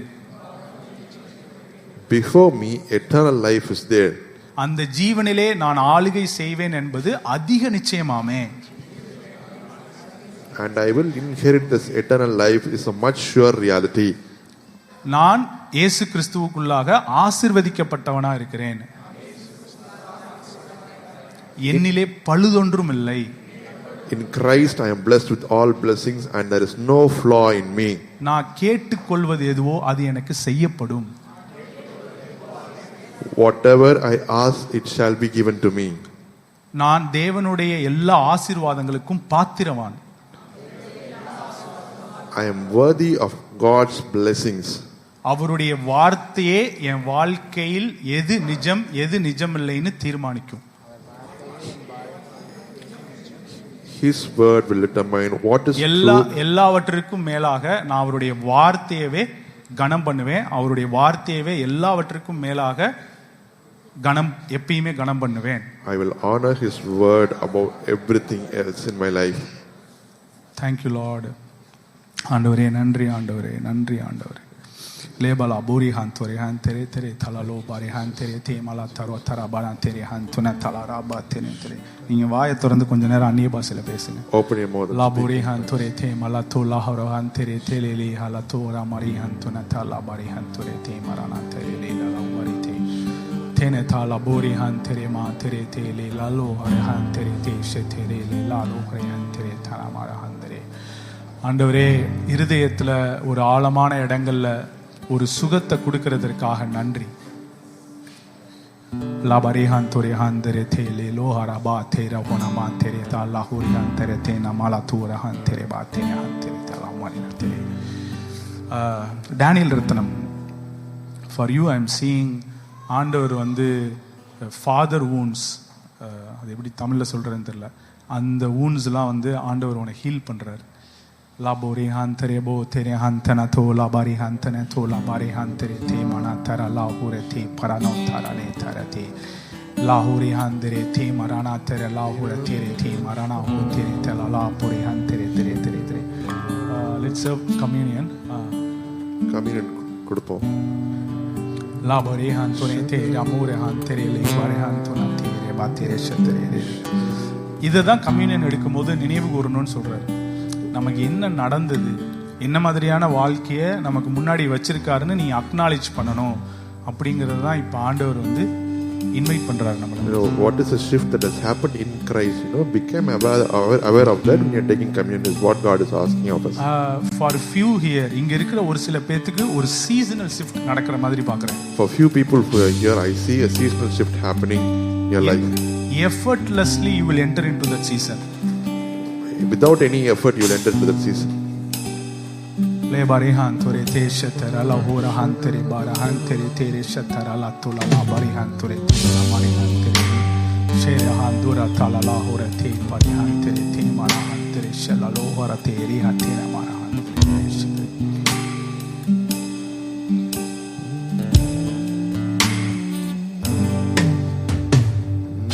Before me eternal life is there. அந்த ஜீவனிலே நான் ஆளுகை செய்வேன் என்பது அதிக நிச்சயமாமே. And I will inherit this eternal life is a much sure reality. நான் இயேசு கிறிஸ்துவுக்குள்ளாக ஆசீர்வதிக்கப்பட்டவனா இருக்கிறேன். என்னிலே பழுதொன்றும் இல்லை. In Christ I am blessed with all blessings and there is no flaw in me. நான் கேட்டுக்கொள்வது எதுவோ அது எனக்கு செய்யப்படும். Whatever I ask it shall be given to me. நான் தேவனுடைய எல்லா ஆசீர்வாதங்களுக்கும் பாத்திரவான். I am worthy of God's blessings. அவருடைய வார்த்தையே என் வாழ்க்கையில் எது நிஜம் எது நிஜமில்லைன்னு தீர்மானிக்கும். His word will determine what is true. எல்லாவற்றிற்கும் மேலாக நான் அவருடைய வார்த்தையவே கனம் பண்ணுவேன். அவருடைய வார்த்தையவே எல்லாவற்றிற்கும் மேலாக கனம் எப்பயுமே கனம் பண்ணுவேன். I will honor his word above everything else in my life. Thank you Lord. ஆண்டவரே நன்றி ஆண்டவரே, நன்றி ஆண்டவரே. Lebala buri hantori hantere tere talalo bari hantere te mala taro tara barantere hantuna talara batere tere. நீங்க வாயை திறந்து கொஞ்ச நேரம் அந்நிய பாஷையில பேசுங்க. Open your mouth. La buri hantore te mala to la horo hantere telele hala to ra mari hantuna tala bari hantore te marana telele la bari te. Tene tala buri hantere ma tere tele la lo hare hantere te shetere la lo hare hantere tara mara hantere. ஆண்டவரே, இருதயத்துல ஒரு ஆழமான இடங்கள்ல ஒரு சுகத்தை கொடுக்கிறதற்காக நன்றி. லாபரிஹான் தொரிஹான் தெரே தேலே லோஹாரா பா தேரா ஹோனமா தெரே தா லாஹூரிஹான் தெரே தேனா மாலா தூரஹான் தெரே பா தேனான் தெரே தலா மாரினா தெரே. Daniel Ratnam, for you I am seeing ஆண்டவர் வந்து ஃபாதர் வூன்ஸ், அது எப்படி தமிழில் சொல்கிறேன்னு தெரியல, அந்த வூன்ஸ்லாம் வந்து ஆண்டவர் உன்னை ஹீல் பண்ணுறாரு. Labori hantere bo tere hantana to labari hantana to labari hantere te mana tara lahure te parano tara ne tara te lahuri handere te marana tere lahure tere te marana ho tere te la lapori hantere tere tere tere. Let's serve communion. Communion கொடுப்போம். Labori hantone te amore hantere le bare hantona tere batere shatere. இதுதான் communion எடுக்கும்போது நினைவு கூறணும்னு சொல்றாரு. நமக்கு என்ன நடந்தது, என்ன மாதிரியான வாழ்க்கையை நமக்கு முன்னாடி வச்சிருக்காருன்னு நீ அக்னாலேஜ் பண்ணணும் அப்படிங்கிறது தான் இப்போ ஆண்டவர் வந்து இன்வைட் பண்றாரு நம்மள. What is the shift that has happened in Christ? Become aware of that when you're taking communion is what God is asking of us. For few here, இங்க இருக்கிற ஒரு சில பேத்துக்கு ஒரு சீசனல் ஷிஃப்ட் நடக்கிற மாதிரி பார்க்கறேன். For few people who are here, I see a seasonal shift happening in your life. Effortlessly you will enter into that season. Without any effort, you will enter into that season. Le bari hantore te shatara la hora hantere bara hantere tere shatara la tola la bari hantere la mari hantere shera handura tala la hora te bari hantere te mara hantere shela lo hora te ri hantere mara hantere.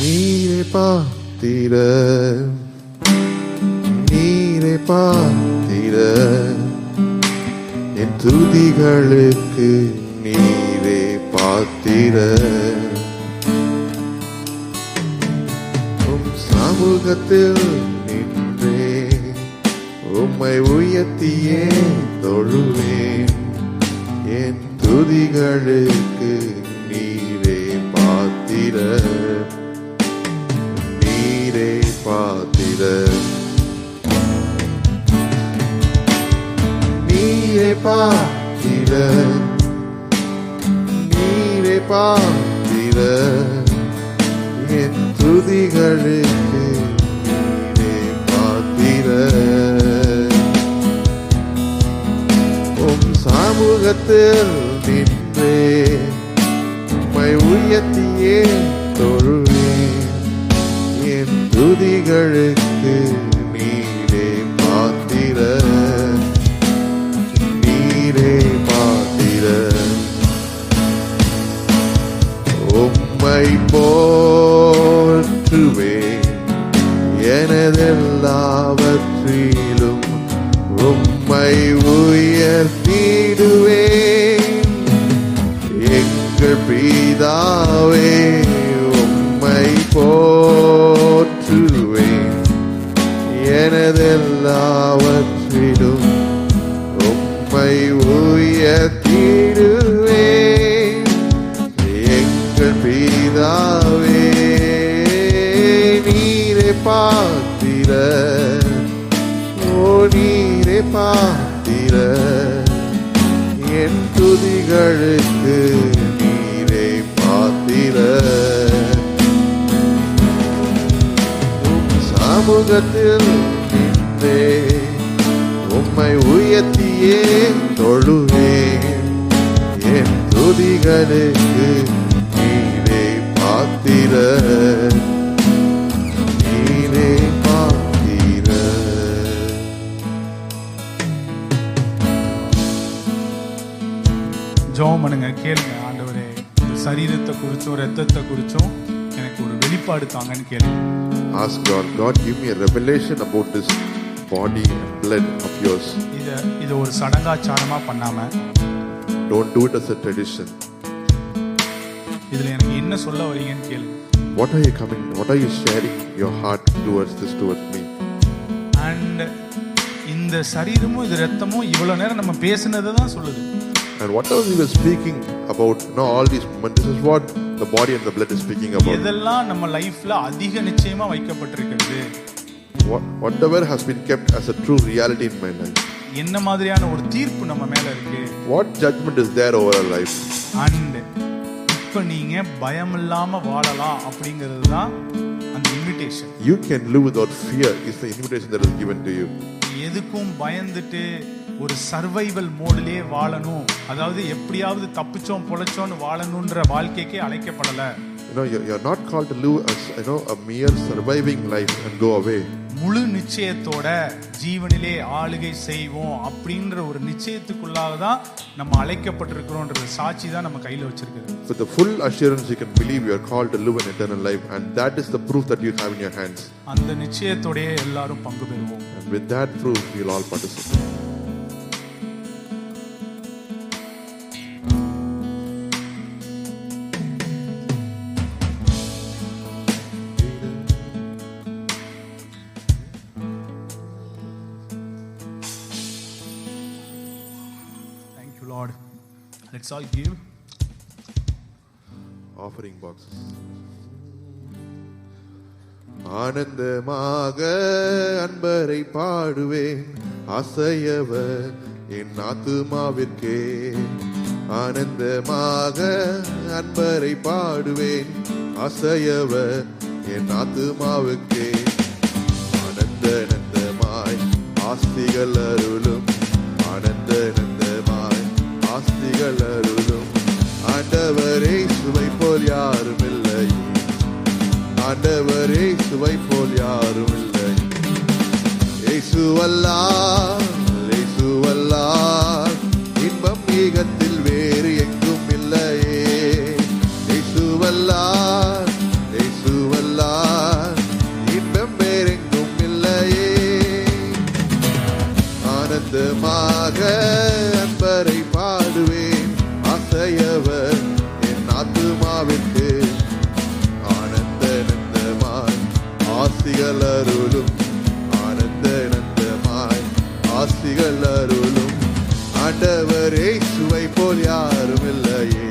Mire partire, நீரை பார்த்தீர, என் துதிகளுக்கு நீரே பார்த்தீர, உம் சமூகத்தில் நின்றே உம்மை உயர்த்தியே தொழுவேன், என் துதிகளுக்கு நீரே பார்த்தீர, நீரே பார்த்தீர. நீரே பார்த்தீர, நீரே பார்த்தீர, என் துதிகளுக்கு நீரே பார்த்தீர, உம் சமூகத்தில் நின்றே உம்மை உயர்த்தியே தொழுவேன், என் துதிகளுக்கு நீரே பார்த்தீர, உம்மை போற்றுவேன், எனதெல்லாவற்றிலும் உம்மை உயர்த்திடுவேன், எங்கள் பிதாவே உம்மை போற்றுவேன், எனதெல்லாவற்றிலும் உம்மை உயர்த்திடுவேன், எங்கள் பிதாவே. நீரே பார்த்தீர, ஓ நீரே பார்த்தீர, என் துதிகளுக்கு நீரே பார்த்தீர, உம் சமூகத்தில் நின்றே உம்மை உயர்த்தியே தொழுவேன், என் துதிகளுக்கு நீரே பார்த்தீர, நீரே பார்த்தீர. ஜெபம் பண்ணுங்க, கேளுங்க. ஆண்டவரே, சரீரத்தை குறிச்சும் ரத்தத்தை குறிச்சும் எனக்கு ஒரு வெளிப்பாடு தாங்கன்னு கேளுங்க. Ask God, God give me a revelation about this body and blood of yours. இது ஒரு சடங்காச்சாரமா பண்ணாம Don't do it as a tradition. இதுல எனக்கு என்ன சொல்ல வரீங்கன்னு கேளுங்க. What are you coming? What are you sharing your heart towards me? And இந்த சரீரமும் இது ரத்தமும் இவ்வளவு நேரம் நம்ம பேசினதை தான் சொல்லுது. And whatever we were speaking about, all these moments, this is what the body and the blood is speaking about. இதெல்லாம் நம்ம லைஃப்ல அதிக நிச்சயமா வைக்கப்பட்டிருக்கிறது. Whatever has been kept as a true reality in my life. என்ன மாதிரியான ஒரு தீர்ப்பு நம்ம மேல இருக்கு? What judgment is there over our life? And இப்ப நீங்க பயம் இல்லாம வாழலாம் அப்படிங்கிறது தான் அந்த invitation. You can live without fear is the invitation that is given to you. எதுக்கும் பயந்துட்டு ஒரு சர்வைவல் மோட்லயே வாழணும், அதாவது எப்படியாவது தப்பிச்சோம் பொழைச்சோன்னு வாழணும்ன்ற வாழ்க்கைக்கே அழைக்கப்படல. You're not called to live as a mere surviving life and go away. முழு நிச்சயத்தோட ஜீவனிலே ஆளுகை செய்வோம் அப்படின்ற ஒரு நிச்சயத்துக்குள்ளாக தான் நம்ம அழைக்கப்பட்டிருக்கிறோம்ன்ற சாட்சி தான் நம்ம கையில வச்சிருக்கிறது. With the full assurance you can believe you are called to live an eternal life, and that is the proof that you have in your hands. அந்த நிச்சயத்தோடயே எல்லாரும் பங்கு பெறுவோம். And with that proof we'll all participate. Let's all give offering boxes. ஆனந்தமாக அன்பரை பாடுவேன், அசையவர் என் ஆத்துமாவிற்கே. ஆனந்தமாக அன்பரை பாடுவேன், அசையவர் என் ஆத்துமாவுக்கே. ஆனந்தமாய் ஆஸ்திகள் அருளும், ஆனந்தமாய் ஆஸ்திகள் அருளும். ஆண்டவரே சுவை போல் யாரும் இல்லை, ஆண்டவரே சுவை போல் யாரும் இல்லை. இயேசுவல்லால் இயேசுவல்லால் இன்பம் ஈகத்தில் வேறு எங்கும் இல்லையே. இயேசுவல்லால் இயேசுவல்லால் இன்பம் வேறெங்கும் இல்லையே. ஆனந்தமாக அன்பரை பாடுவேன், அசையவர் என் ஆத்துமாவிற்கு. ஆனந்தமாய் ஆசிகள் அருளும், ஆனந்தமாய் ஆசிகள் அருளும். ஆண்டவர் இயேசுவை போல் யாரும் இல்லையே.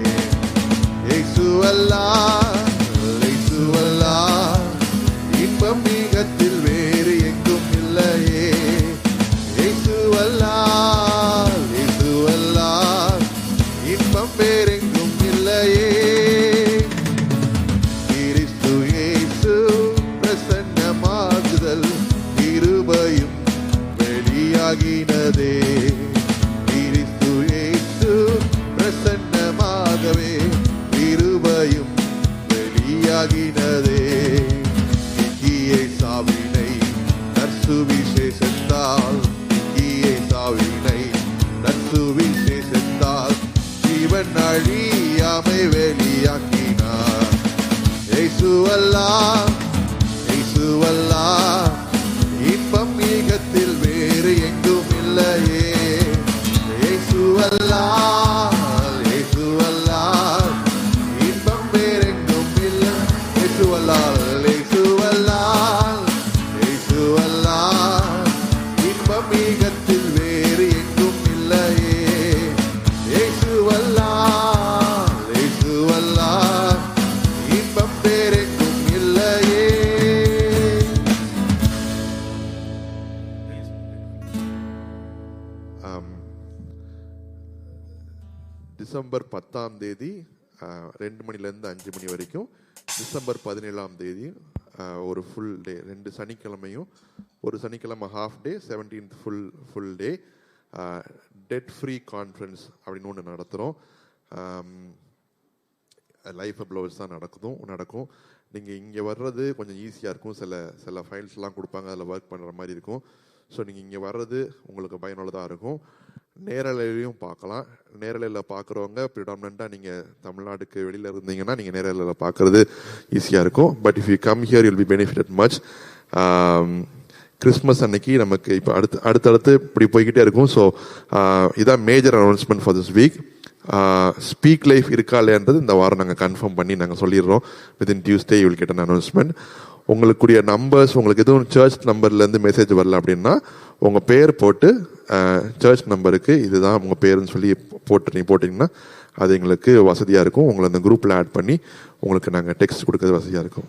இயேசுவல்லால் இயேசுவல்லால் இன்பம் ஈகத்தில் வேறு எங்கும் இல்லையே. இயேசுவல்லால் இயேசுவல்லால் இன்பம் வேறெங்கும் இல்லையே. கிறிஸ்து இயேசு பிரசன்னமாகுதல் கிருபையும் வெளியாகினதே. கிறிஸ்து இயேசு பிரசன்னமாகவே கிருபையும் வெளியாகினதே. நித்திய சாவினை நற்சுவிசேஷத்தால், நித்திய சாவினை நற்சுவிசேஷத்தால் ஜீவன் அழியாமை வெளியாக்கினார். இயேசுவல்லால் இயேசுவல்லால் இன்பம் ஈகத்தில் வேறு எங்கும் இல்லையே. இயேசுவல்லால் இயேசுவல்லால் இன்பம் வேறெங்கும் இல்லை. இயேசுவல்லால் இயேசுவல்லால் இயேசுவல்லால் இன்பம் ஈகத்தில் வேறு எங்கும் இல்லையே. இயேசுவல்லால் இயேசுவல்லால் இன்பம் வேறெங்கும் இல்லையே. டிசம்பர் 10ஆம் தேதி 2 மணிலேருந்து 5 மணி வரைக்கும், டிசம்பர் 17ஆம் தேதி ஒரு ஃபுல் டே, 2 சனிக்கிழமையும் ஒரு சனிக்கிழமை half day, 17th full day dead free conference அப்படின்னு ஒன்று நடத்துகிறோம். லைஃப் அப்ளோஸ் தான் நடக்கும். நீங்கள் இங்கே வர்றது கொஞ்சம் ஈஸியாக இருக்கும். சில ஃபைல்ஸ்லாம் கொடுப்பாங்க, அதில் ஒர்க் பண்ணுற மாதிரி இருக்கும். ஸோ நீங்கள் இங்கே வர்றது உங்களுக்கு பயனுள்ளதாக இருக்கும். நேரலையிலையும் பார்க்கலாம். நேரலையில் பார்க்குறவங்க ப்ரிடாமினண்ட்டாக நீங்கள் தமிழ்நாட்டுக்கு வெளியில் இருந்தீங்கன்னா நீங்கள் நேரலையில் பார்க்குறது ஈஸியாக இருக்கும். But if you come here you'll be benefited much. Christmas அன்னைக்கு நமக்கு இப்போ அடுத்தடுத்து இப்படி போய்கிட்டே இருக்கும். ஸோ இதான் major announcement for this week. Speak life இருக்கா இல்லையான்றது இந்த வாரம் நாங்கள் கன்ஃபார்ம் பண்ணி நாங்கள் சொல்லிடுறோம். Within Tuesday you will get an announcement. உங்களுக்குரிய நம்பர்ஸ், உங்களுக்கு எதுவும் சர்ச் நம்பர்லேருந்து மெசேஜ் வரல அப்படின்னா உங்கள் பேர் போட்டு சர்ச் நம்பருக்கு இதுதான் உங்கள் பேருன்னு சொல்லி போட்டிங்கன்னா அது எங்களுக்கு வசதியாக இருக்கும். உங்களை அந்த குரூப்பில் ஆட் பண்ணி உங்களுக்கு நாங்கள் டெக்ஸ்ட் கொடுக்கறது வசதியாக இருக்கும்.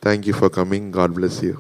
Thank you for coming. God bless you.